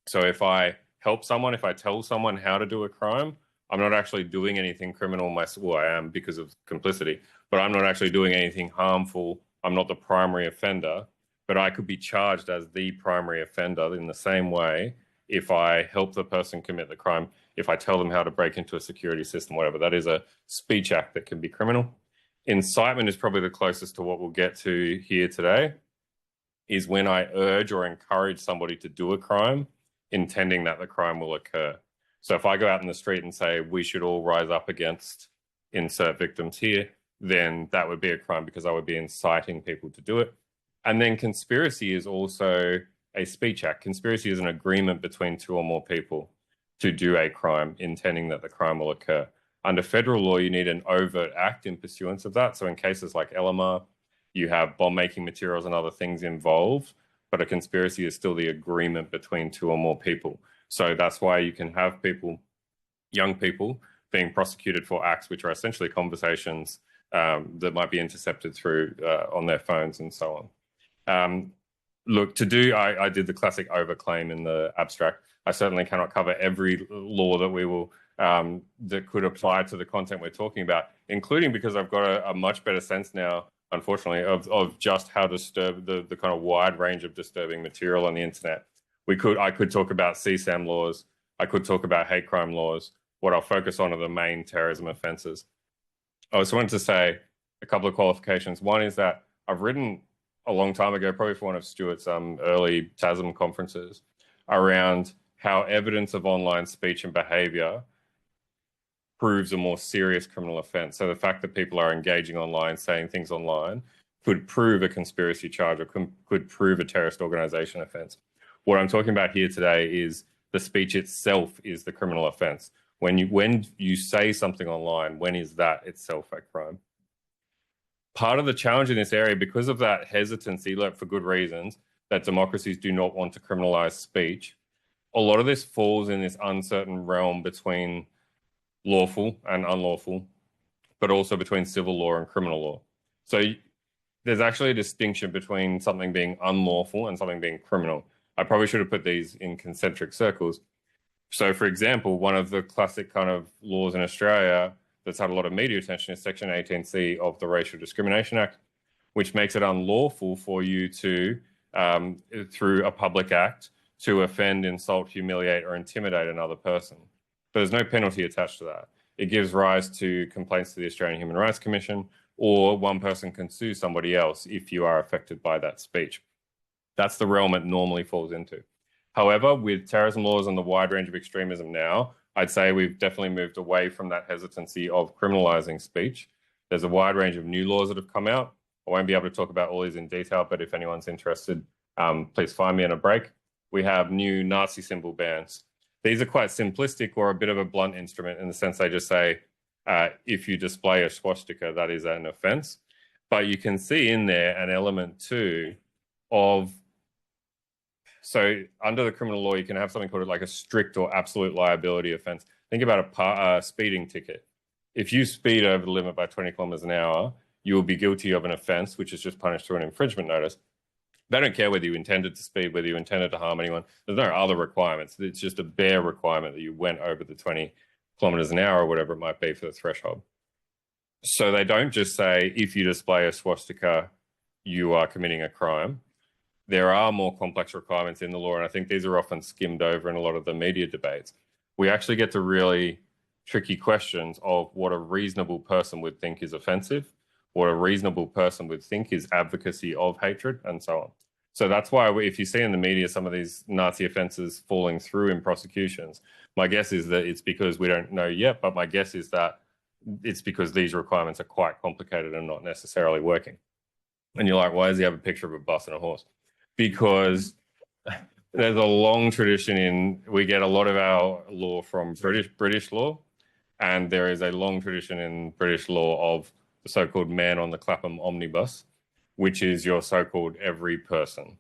So if I help someone, if I tell someone how to do a crime, I'm not actually doing anything criminal myself. Well, I am because of complicity, but I'm not actually doing anything harmful. I'm not the primary offender, but I could be charged as the primary offender in the same way if I help the person commit the crime, if I tell them how to break into a security system, whatever. That is a speech act that can be criminal. Incitement is probably the closest to what we'll get to here today, is when I urge or encourage somebody to do a crime, intending that the crime will occur. So if I go out in the street and say, we should all rise up against insert victims here, then that would be a crime because I would be inciting people to do it. And then conspiracy is also a speech act. Conspiracy is an agreement between two or more people to do a crime, intending that the crime will occur. Under federal law, you need an overt act in pursuance of that. So in cases like LMR, you have bomb-making materials and other things involved, but a conspiracy is still the agreement between two or more people. So that's why you can have people, young people, being prosecuted for acts which are essentially conversations that might be intercepted through on their phones and so on. Look, I did the classic overclaim in the abstract. I certainly cannot cover every law that we will that could apply to the content we're talking about, including because I've got a much better sense now, unfortunately, of just how disturb the kind of wide range of disturbing material on the internet. I could talk about CSAM laws. I could talk about hate crime laws. What I'll focus on are the main terrorism offences. I just wanted to say a couple of qualifications. One is that I've written a long time ago, probably for one of Stuart's early TASM conferences, around how evidence of online speech and behaviour proves a more serious criminal offence. So the fact that people are engaging online, saying things online, could prove a conspiracy charge or could prove a terrorist organization offense. What I'm talking about here today is the speech itself is the criminal offense. When you say something online, when is that itself a crime? Part of the challenge in this area, because of that hesitancy, for good reasons, that democracies do not want to criminalize speech, a lot of this falls in this uncertain realm between lawful and unlawful, but also between civil law and criminal law. So there's actually a distinction between something being unlawful and something being criminal. I probably should have put these in concentric circles. So, for example, one of the classic kind of laws in Australia that's had a lot of media attention is Section 18C of the Racial Discrimination Act, which makes it unlawful for you to, through a public act, to offend, insult, humiliate, or intimidate another person. But there's no penalty attached to that. It gives rise to complaints to the Australian Human Rights Commission, or one person can sue somebody else if you are affected by that speech. That's the realm it normally falls into. However, with terrorism laws and the wide range of extremism now, I'd say we've definitely moved away from that hesitancy of criminalizing speech. There's a wide range of new laws that have come out. I won't be able to talk about all these in detail, but if anyone's interested, please find me in a break. We have new Nazi symbol bans. These are quite simplistic or a bit of a blunt instrument in the sense they just say, if you display a swastika, that is an offense. But you can see in there an element too of, so under the criminal law, you can have something called like a strict or absolute liability offense. Think about a speeding ticket. If you speed over the limit by 20 kilometers an hour, you will be guilty of an offense, which is just punished through an infringement notice. They don't care whether you intended to speed, whether you intended to harm anyone. There's no other requirements. It's just a bare requirement that you went over the 20 kilometers an hour or whatever it might be for the threshold. So they don't just say, if you display a swastika, you are committing a crime. There are more complex requirements in the law, and I think these are often skimmed over in a lot of the media debates. We actually get to really tricky questions of what a reasonable person would think is offensive, what a reasonable person would think is advocacy of hatred, and so on. So that's why if you see in the media some of these Nazi offenses falling through in prosecutions, my guess is that it's because we don't know yet, but my guess is that it's because these requirements are quite complicated and not necessarily working. And you're like, why does he have a picture of a bus and a horse? Because there's a long tradition we get a lot of our law from British law, and there is a long tradition in British law of the so-called man on the Clapham omnibus, which is your so-called every person.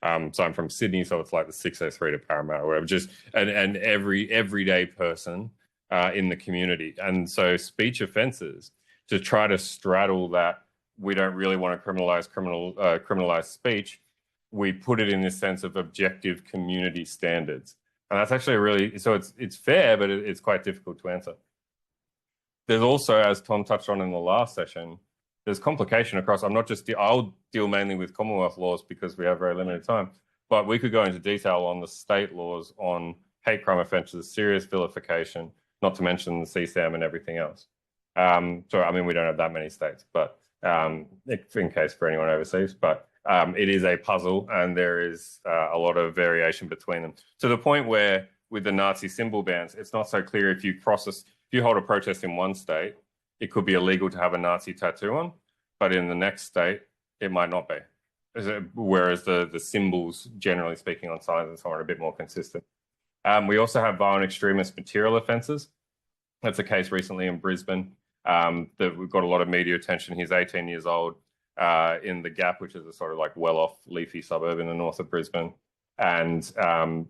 So I'm from Sydney, so it's like the 603 to Parramatta or whatever, just an everyday person in the community. And so speech offences, to try to straddle that, we don't really want to criminalize speech, we put it in this sense of objective community standards. And that's actually so it's fair, but it's quite difficult to answer. There's also, as Tom touched on in the last session, there's complication across, I'll deal mainly with Commonwealth laws because we have very limited time, but we could go into detail on the state laws on hate crime offences, serious vilification, not to mention the CSAM and everything else. So, I mean, we don't have that many states, but in case for anyone overseas, but it is a puzzle and there is a lot of variation between them. To the point where with the Nazi symbol bans, it's not so clear if you hold a protest in one state, it could be illegal to have a Nazi tattoo on, but in the next state, it might not be. Whereas the symbols, generally speaking, on signs and so on are a bit more consistent. We also have violent extremist material offences. That's a case recently in Brisbane that we've got a lot of media attention. He's 18 years old in the Gap, which is a sort of like well-off leafy suburb in the north of Brisbane, and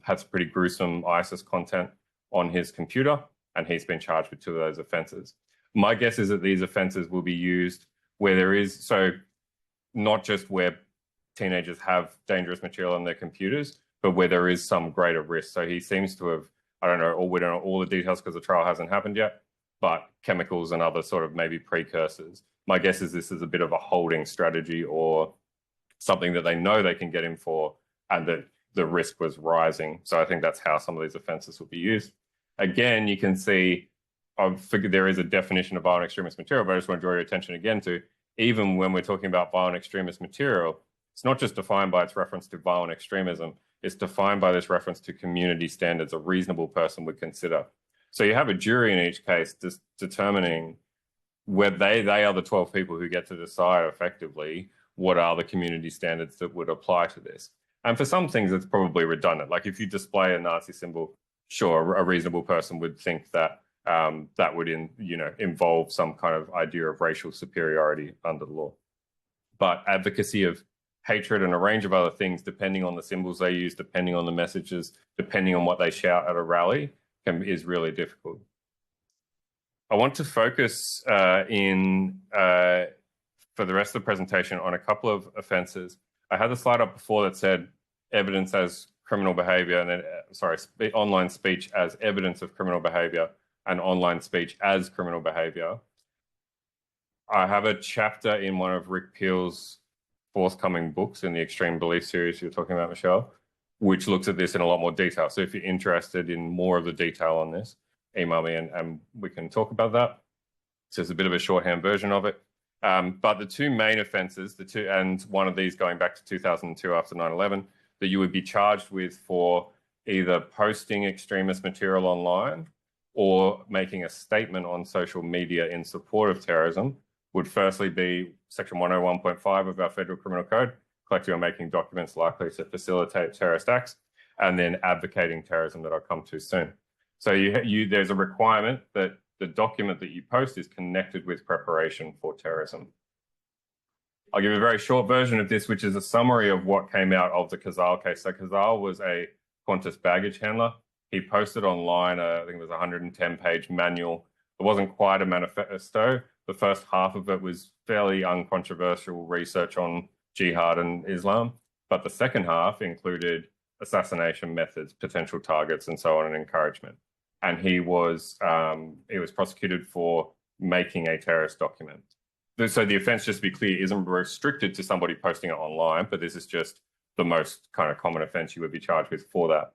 had some pretty gruesome ISIS content on his computer, and he's been charged with 2 of those offences. My guess is that these offences will be used where there is, so not just where teenagers have dangerous material on their computers, but where there is some greater risk. So he seems to have, we don't know all the details because the trial hasn't happened yet, but chemicals and other sort of maybe precursors. My guess is this is a bit of a holding strategy or something that they know they can get him for, and that the risk was rising. So I think that's how some of these offences will be used. Again, you can see, I've figured there is a definition of violent extremist material, but I just want to draw your attention again to, even when we're talking about violent extremist material, it's not just defined by its reference to violent extremism, it's defined by this reference to community standards a reasonable person would consider. So you have a jury in each case determining whether they are the 12 people who get to decide effectively what are the community standards that would apply to this. And for some things, it's probably redundant. Like if you display a Nazi symbol, sure, a reasonable person would think that that would involve some kind of idea of racial superiority under the law. But advocacy of hatred and a range of other things, depending on the symbols they use, depending on the messages, depending on what they shout at a rally, is really difficult. I want to focus for the rest of the presentation on a couple of offences. I had the slide up before that said evidence as criminal behaviour, and then, online speech as evidence of criminal behaviour, and online speech as criminal behaviour. I have a chapter in one of Rick Peel's forthcoming books in the Extreme Belief series you're talking about, Michelle, which looks at this in a lot more detail. So if you're interested in more of the detail on this, email me and we can talk about that. So it's a bit of a shorthand version of it. But the two main offences, and one of these going back to 2002 after 9/11, that you would be charged with for either posting extremist material online or making a statement on social media in support of terrorism, would firstly be Section 101.5 of our Federal Criminal Code, collecting or making documents likely to facilitate terrorist acts, and then advocating terrorism that I'll come to soon. So there's a requirement that the document that you post is connected with preparation for terrorism. I'll give a very short version of this, which is a summary of what came out of the Khazal case. So Khazal was a Qantas baggage handler. He posted online, I think it was a 110-page manual. It wasn't quite a manifesto. The first half of it was fairly uncontroversial research on jihad and Islam, but the second half included assassination methods, potential targets, and so on, and encouragement. And he was prosecuted for making a terrorist document. So the offence, just to be clear, isn't restricted to somebody posting it online, but this is just the most kind of common offence you would be charged with for that.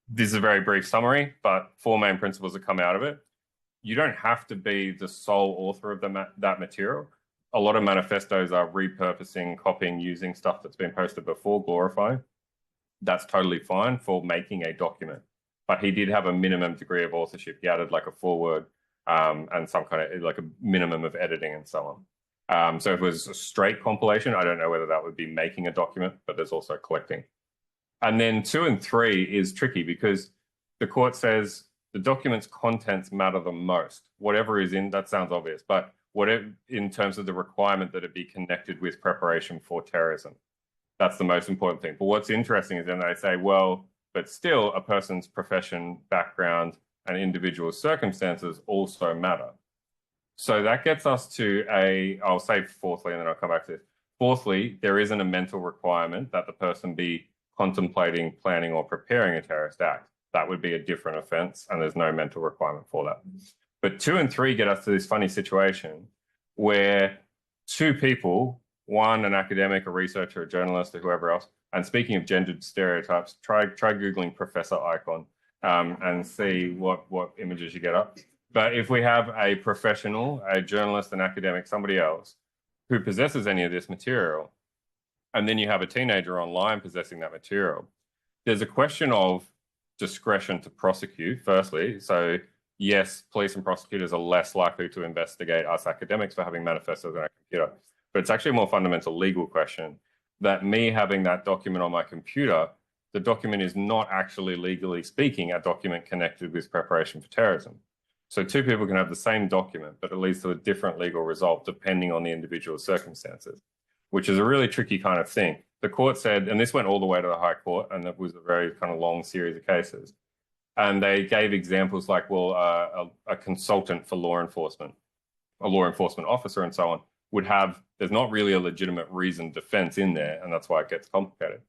This is a very brief summary, but 4 main principles that come out of it. You don't have to be the sole author of that material. A lot of manifestos are repurposing, copying, using stuff that's been posted before, glorifying. That's totally fine for making a document. But he did have a minimum degree of authorship. He added like a foreword and some kind of like a minimum of editing and so on. So if it was a straight compilation, I don't know whether that would be making a document, but there's also collecting. And then 2 and 3 is tricky because the court says the document's contents matter the most. Whatever is in, that sounds obvious, but whatever in terms of the requirement that it be connected with preparation for terrorism. That's the most important thing. But what's interesting is then they say, well, but still a person's profession, background, and individual circumstances also matter. So that gets us to I'll say fourthly, and then I'll come back to this. Fourthly, there isn't a mental requirement that the person be contemplating, planning, or preparing a terrorist act. That would be a different offence, and there's no mental requirement for that. But 2 and 3 get us to this funny situation where 2 people, one an academic, a researcher, a journalist, or whoever else, and speaking of gendered stereotypes, try Googling Professor Icon and see what images you get up. But if we have a professional, a journalist, an academic, somebody else who possesses any of this material, and then you have a teenager online possessing that material, there's a question of discretion to prosecute, firstly. So yes, police and prosecutors are less likely to investigate us academics for having manifestos on our computer. But it's actually a more fundamental legal question that me having that document on my computer, the document is not actually legally speaking a document connected with preparation for terrorism. So 2 people can have the same document, but it leads to a different legal result depending on the individual circumstances, which is a really tricky kind of thing. The court said, and this went all the way to the High Court, and it was a very kind of long series of cases. And they gave examples like, well, a consultant for law enforcement, a law enforcement officer and so on, would have, there's not really a legitimate reason defense in there, and that's why it gets complicated.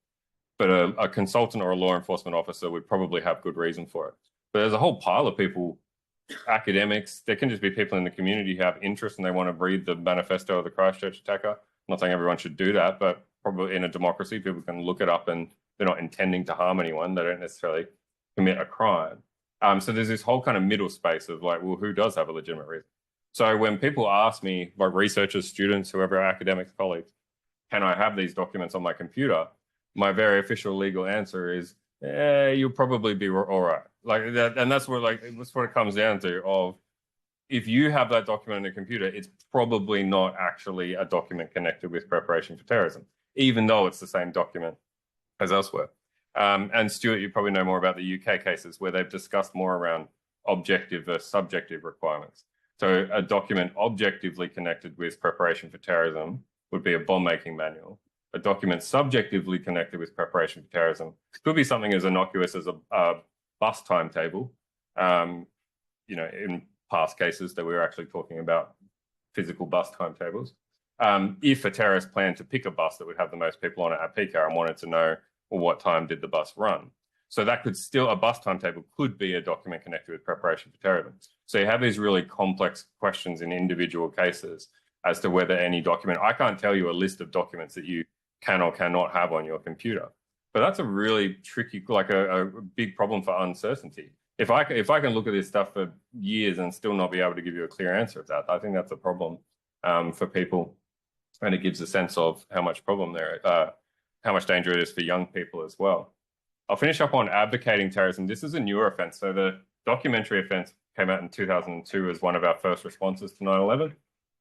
But a consultant or a law enforcement officer would probably have good reason for it. But there's a whole pile of people, academics, there can just be people in the community who have interest and they want to read the manifesto of the Christchurch attacker. I'm not saying everyone should do that, but probably in a democracy, people can look it up and they're not intending to harm anyone. They don't necessarily commit a crime. So there's this whole kind of middle space of like, well, who does have a legitimate reason? So when people ask me, like researchers, students, whoever, academics, colleagues, can I have these documents on my computer? My very official legal answer is, you'll probably be all right. Like that, and that's what it comes down to. Of if you have that document on your computer, it's probably not actually a document connected with preparation for terrorism, even though it's the same document as elsewhere. And Stuart, you probably know more about the UK cases where they've discussed more around objective versus subjective requirements. So a document objectively connected with preparation for terrorism would be a bomb making manual. A document subjectively connected with preparation for terrorism could be something as innocuous as a bus timetable. In past cases that we were actually talking about physical bus timetables. If a terrorist planned to pick a bus that would have the most people on it at peak hour and wanted to know, well, what time did the bus run? So that could still, a bus timetable could be a document connected with preparation for terrorism. So you have these really complex questions in individual cases as to whether any document, I can't tell you a list of documents that you can or cannot have on your computer. But that's a really tricky, like a big problem for uncertainty. If I can look at this stuff for years and still not be able to give you a clear answer of that, I think that's a problem for people, and it gives a sense of how much how much danger it is for young people as well. I'll finish up on advocating terrorism. This is a newer offence. So the documentary offence came out in 2002 as one of our first responses to 9/11.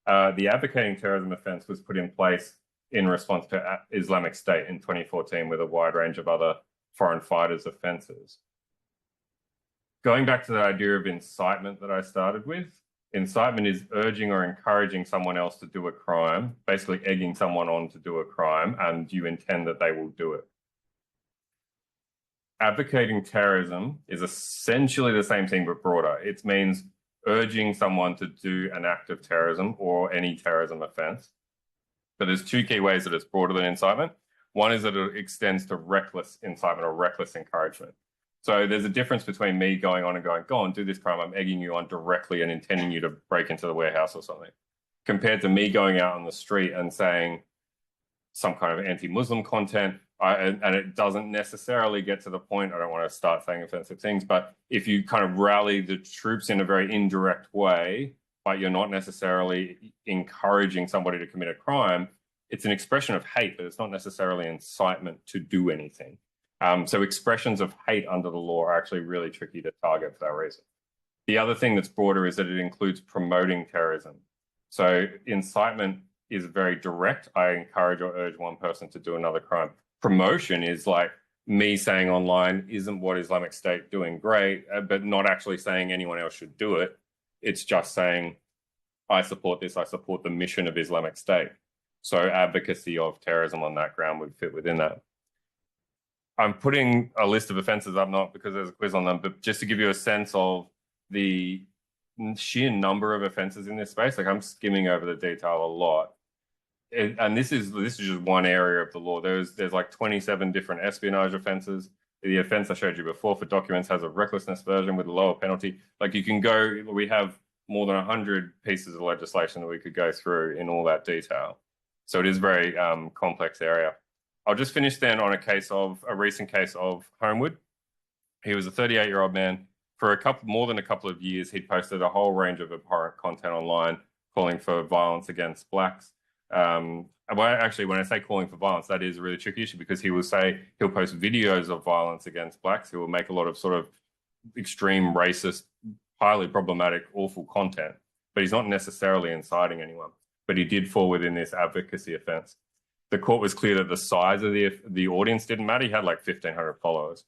The advocating terrorism offence was put in place in response to Islamic State in 2014 with a wide range of other foreign fighters offences. Going back to the idea of incitement that I started with, incitement is urging or encouraging someone else to do a crime, basically egging someone on to do a crime, and you intend that they will do it. Advocating terrorism is essentially the same thing, but broader. It means urging someone to do an act of terrorism or any terrorism offence. But there's two key ways that it's broader than incitement. One is that it extends to reckless incitement or reckless encouragement. So there's a difference between me going on and going, go on, do this crime, I'm egging you on directly and intending you to break into the warehouse or something, compared to me going out on the street and saying some kind of anti-Muslim content, and it doesn't necessarily get to the point, I don't want to start saying offensive things, but if you kind of rally the troops in a very indirect way, but you're not necessarily encouraging somebody to commit a crime, it's an expression of hate, but it's not necessarily incitement to do anything. So expressions of hate under the law are actually really tricky to target for that reason. The other thing that's broader is that it includes promoting terrorism. So incitement is very direct. I encourage or urge one person to do another crime. Promotion is like me saying online, isn't what Islamic State doing great, but not actually saying anyone else should do it. It's just saying, I support this, I support the mission of Islamic State. So advocacy of terrorism on that ground would fit within that. I'm putting a list of offences up, not because there's a quiz on them, but just to give you a sense of the sheer number of offences in this space. Like, I'm skimming over the detail a lot. And this is just one area of the law. There's like 27 different espionage offences. The offence I showed you before for documents has a recklessness version with a lower penalty. Like, you can go, we have more than 100 pieces of legislation that we could go through in all that detail. So it is a very complex area. I'll just finish then on a recent case of Homewood. He was a 38-year-old man. For more than a couple of years, he posted a whole range of abhorrent content online calling for violence against blacks. Actually, when I say calling for violence, that is a really tricky issue, because he'll post videos of violence against blacks. He will make a lot of sort of extreme racist, highly problematic, awful content, but he's not necessarily inciting anyone. But he did fall within this advocacy offence. The court was clear that the size of the audience didn't matter. He had like 1,500 followers.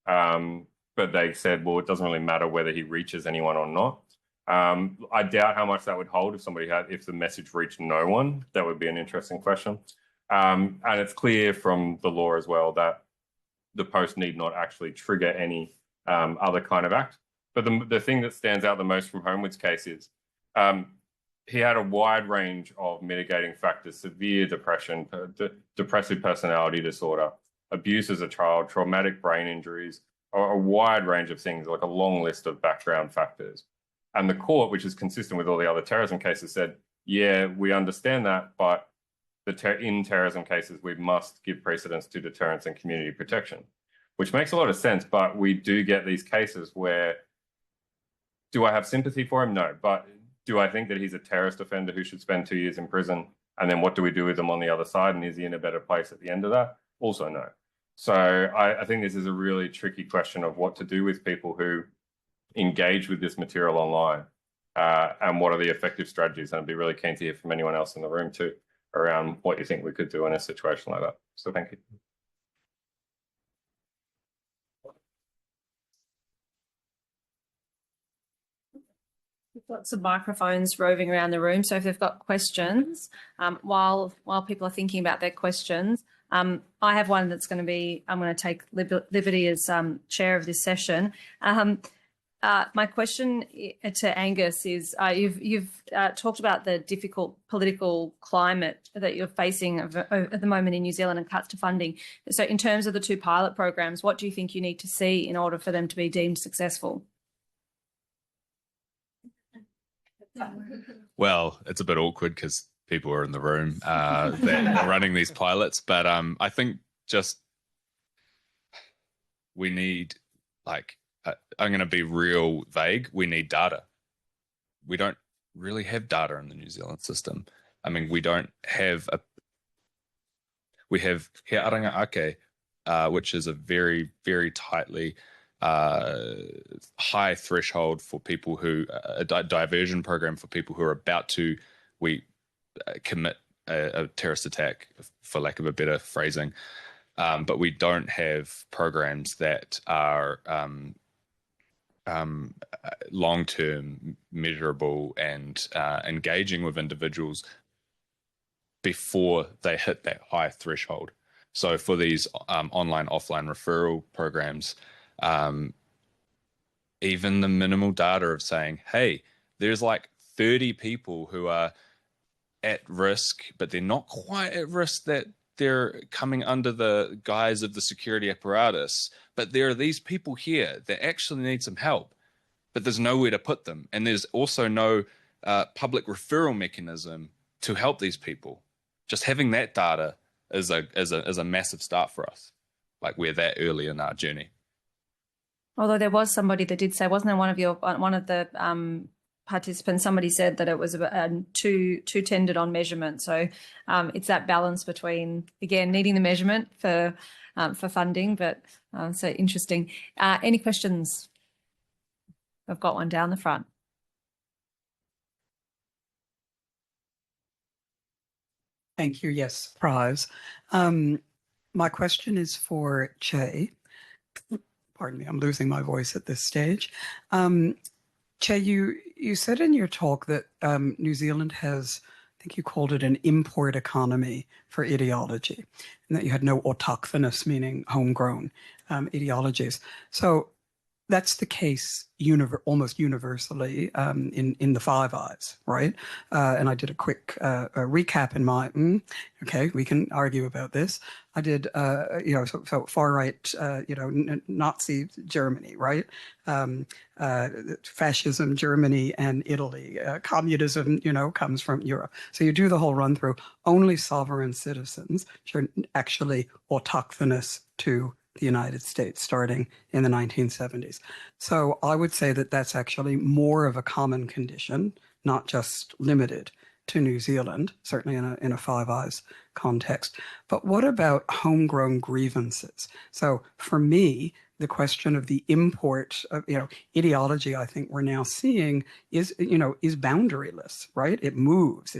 But they said, well, it doesn't really matter whether he reaches anyone or not. I doubt how much that would hold if the message reached no one. That would be an interesting question. And it's clear from the law as well that the post need not actually trigger any other kind of act. But the thing that stands out the most from Homewood's case is he had a wide range of mitigating factors: severe depression, depressive personality disorder, abuse as a child, traumatic brain injuries, a wide range of things, like a long list of background factors. And the court, which is consistent with all the other terrorism cases, said, yeah, we understand that, but in terrorism cases, we must give precedence to deterrence and community protection, which makes a lot of sense. But we do get these cases where, do I have sympathy for him? No. But do I think that he's a terrorist offender who should spend 2 years in prison? And then what do we do with him on the other side? And is he in a better place at the end of that? Also no. So I think this is a really tricky question of what to do with people who engage with this material online. and what are the effective strategies? And I'd be really keen to hear from anyone else in the room too around what you think we could do in a situation like that. So thank you. We've got some microphones roving around the room, so if they've got questions, while people are thinking about their questions, I have one that's going to be, I'm going to take liberty as chair of this session. My question to Angus is, you've talked about the difficult political climate that you're facing at the moment in New Zealand and cuts to funding. So in terms of the 2 pilot programs, what do you think you need to see in order for them to be deemed successful? Well, it's a bit awkward because people are in the room that are running these pilots, but I think just we need, like, I'm going to be real vague. We need data. We don't really have data in the New Zealand system. I mean, we have He Aranga Ake, which is a very, very tightly high threshold for people who, a diversion program for people who are about to commit a terrorist attack, for lack of a better phrasing. But we don't have programs that are long-term, measurable, and engaging with individuals before they hit that high threshold. So for these online, offline referral programs, even the minimal data of saying, hey, there's like 30 people who are at risk, but they're not quite at risk that they're coming under the guise of the security apparatus, but there are these people here that actually need some help, but there's nowhere to put them. And there's also no public referral mechanism to help these people. Just having that data is a massive start for us. Like, we're that early in our journey. Although there was somebody that did say, wasn't there one of the participants, somebody said that it was too tendered on measurement. So it's that balance between, again, needing the measurement for funding, but so interesting. Any questions? I've got one down the front. Thank you. Yes, prize. My question is for Che. Pardon me, I'm losing my voice at this stage. Che, you said in your talk that New Zealand has, I think you called it an import economy for ideology, and that you had no autochthonous, meaning homegrown ideologies. So that's the case almost universally in the Five Eyes, right? And I did a quick recap in my, okay, we can argue about this. I did, so far right, Nazi Germany, right? Fascism, Germany and Italy. Communism, comes from Europe. So you do the whole run through. Only sovereign citizens are actually autochthonous to the United States starting in the 1970s. So I would say that that's actually more of a common condition, not just limited to New Zealand, certainly in a Five Eyes context. But what about homegrown grievances? So for me, the question of the import of ideology, I think we're now seeing is boundaryless, right? It moves.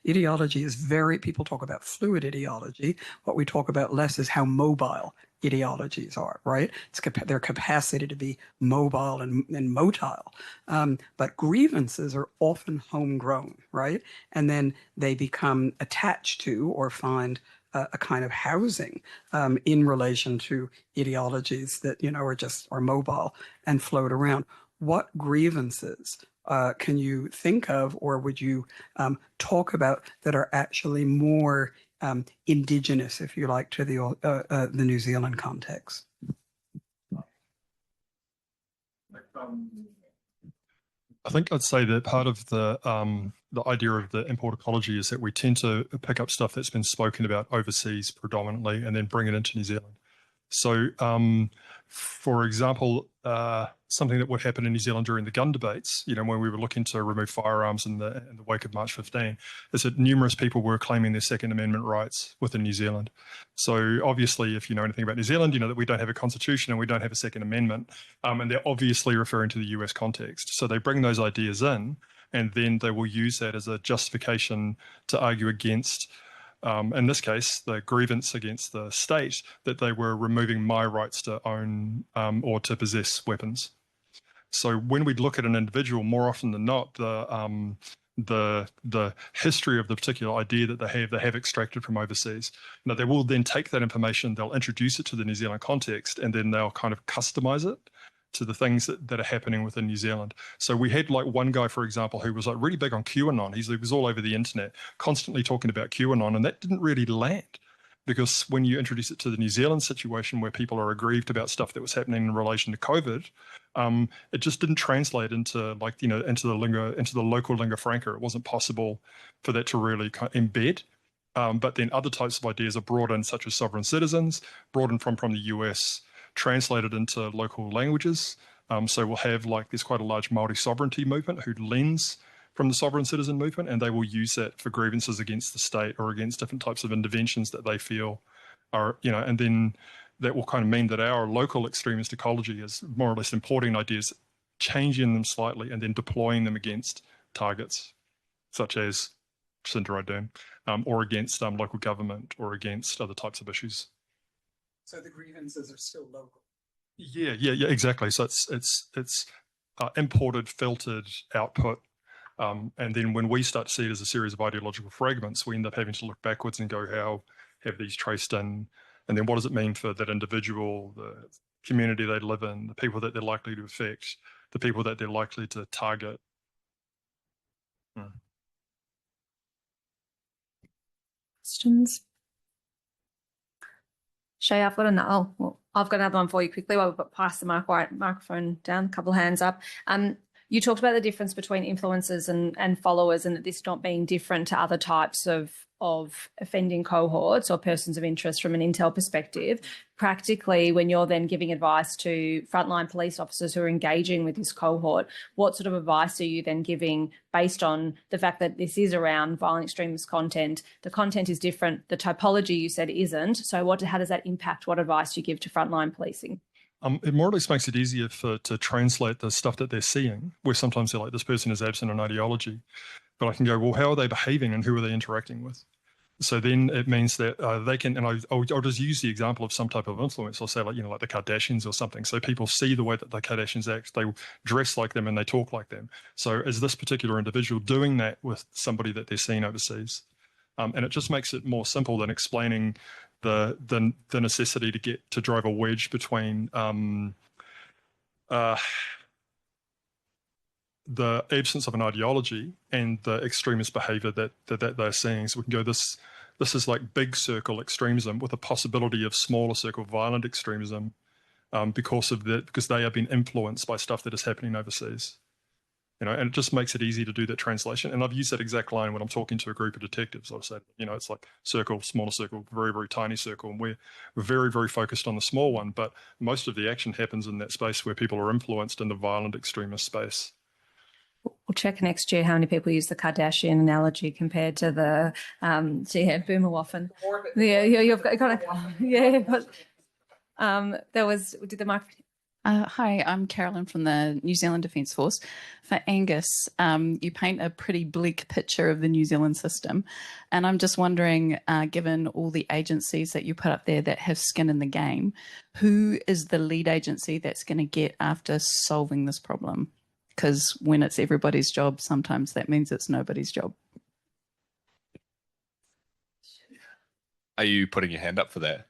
Ideology is people talk about fluid ideology. What we talk about less is how mobile ideologies are, right? It's their capacity to be mobile and motile. But grievances are often homegrown, right? And then they become attached to or find a kind of housing in relation to ideologies that are mobile and float around. What grievances can you think of, or would you talk about, that are actually more indigenous, if you like, to the New Zealand context? I think I'd say that part of the idea of the import ecology is that we tend to pick up stuff that's been spoken about overseas predominantly and then bring it into New Zealand. So, for example, something that would happen in New Zealand during the gun debates, when we were looking to remove firearms in the wake of March 15, is that numerous people were claiming their Second Amendment rights within New Zealand. So obviously, if you know anything about New Zealand, you know that we don't have a constitution and we don't have a Second Amendment, and they're obviously referring to the US context. So they bring those ideas in, and then they will use that as a justification to argue against, in this case, the grievance against the state that they were removing my rights to own or to possess weapons. So when we look at an individual, more often than not, the history of the particular idea that they have extracted from overseas. Now, they will then take that information, they'll introduce it to the New Zealand context, and then they'll kind of customize it to the things that are happening within New Zealand. So we had like one guy, for example, who was like really big on QAnon. He was all over the internet, constantly talking about QAnon, and that didn't really land, because when you introduce it to the New Zealand situation where people are aggrieved about stuff that was happening in relation to COVID, it just didn't translate into into the local lingua franca. It wasn't possible for that to really embed. But then other types of ideas are brought in, such as sovereign citizens, brought in from the US, translated into local languages. So we'll have there's quite a large Māori sovereignty movement who lends from the sovereign citizen movement, and they will use that for grievances against the state or against different types of interventions that they feel are, and then that will kind of mean that our local extremist ecology is more or less importing ideas, changing them slightly, and then deploying them against targets such as Jacinda Ardern, or against local government or against other types of issues. So the grievances are still local. Yeah, exactly. So it's imported, filtered output. And then when we start to see it as a series of ideological fragments, we end up having to look backwards and go, how have these traced in? And then what does it mean for that individual, the community they live in, the people that they're likely to affect, the people that they're likely to target? Questions? Shay, I've got another one for you quickly while we've passed the microphone down, a couple of hands up. You talked about the difference between influencers and followers, and that this not being different to other types of offending cohorts or persons of interest from an intel perspective. Practically, when you're then giving advice to frontline police officers who are engaging with this cohort, what sort of advice are you then giving based on the fact that this is around violent extremist content? The content is different. The typology you said isn't. So how does that impact what advice you give to frontline policing? It more or less makes it easier to translate the stuff that they're seeing, where sometimes they're like, this person is absent in ideology. But I can go, well, how are they behaving and who are they interacting with? So then it means that they can, and I'll just use the example of some type of influence. I'll say like the Kardashians or something. So people see the way that the Kardashians act, they dress like them and they talk like them. So is this particular individual doing that with somebody that they're seeing overseas? And it just makes it more simple than explaining the necessity to drive a wedge between the absence of an ideology and the extremist behavior that they're seeing. So we can go, this is like big circle extremism with a possibility of smaller circle violent extremism because they are being influenced by stuff that is happening overseas. And it just makes it easy to do that translation. And I've used that exact line when I'm talking to a group of detectives. I've said, it's like circle, smaller circle, very, very tiny circle. And we're very, very focused on the small one, but most of the action happens in that space where people are influenced in the violent extremist space. We'll check next year how many people use the Kardashian analogy compared to the Boomer Waffen. Yeah, you've got there was, did the microphone? Hi, I'm Carolyn from the New Zealand Defence Force. For Angus, you paint a pretty bleak picture of the New Zealand system. And I'm just wondering, given all the agencies that you put up there that have skin in the game, who is the lead agency that's going to get after solving this problem? Because when it's everybody's job, sometimes that means it's nobody's job. Are you putting your hand up for that?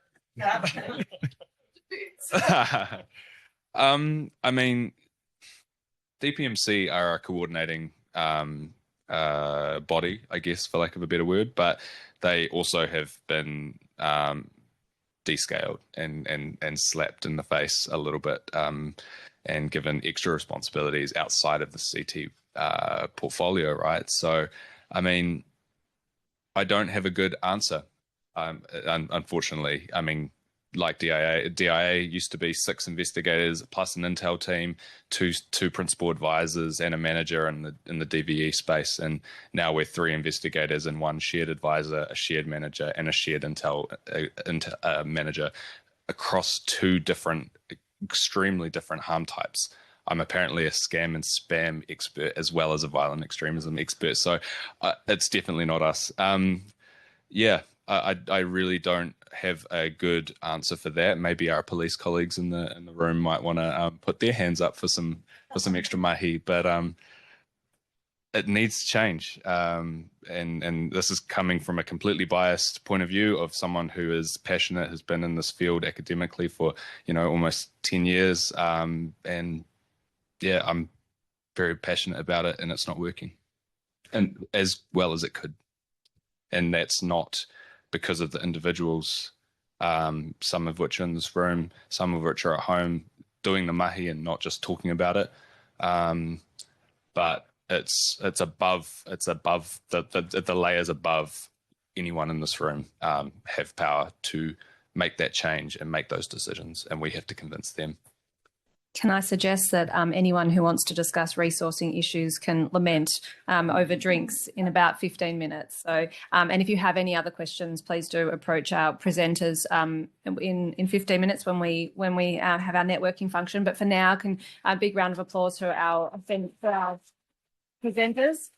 I mean, DPMC are a coordinating body, I guess, for lack of a better word, but they also have been descaled and slapped in the face a little bit and given extra responsibilities outside of the CT portfolio, right? So, I mean, I don't have a good answer, unfortunately. I mean, like DIA used to be 6 investigators plus an intel team, two principal advisors, and a manager in the DVE space. And now we're 3 investigators and 1 shared advisor, a shared manager, and a shared intel manager across 2 extremely different harm types. I'm apparently a scam and spam expert as well as a violent extremism expert. So it's definitely not us. I really don't have a good answer for that. Maybe our police colleagues in the room might want to put their hands up for some extra mahi, but it needs to change. And this is coming from a completely biased point of view of someone who is passionate, has been in this field academically for almost 10 years, and yeah, I'm very passionate about it, and it's not working, and as well as it could. And that's not because of the individuals, some of which are in this room, some of which are at home doing the mahi and not just talking about it. But it's above the layers above anyone in this room have power to make that change and make those decisions, and we have to convince them. Can I suggest that anyone who wants to discuss resourcing issues can lament over drinks in about 15 minutes? So, and if you have any other questions, please do approach our presenters in 15 minutes when we have our networking function. But for now, a big round of applause for our presenters.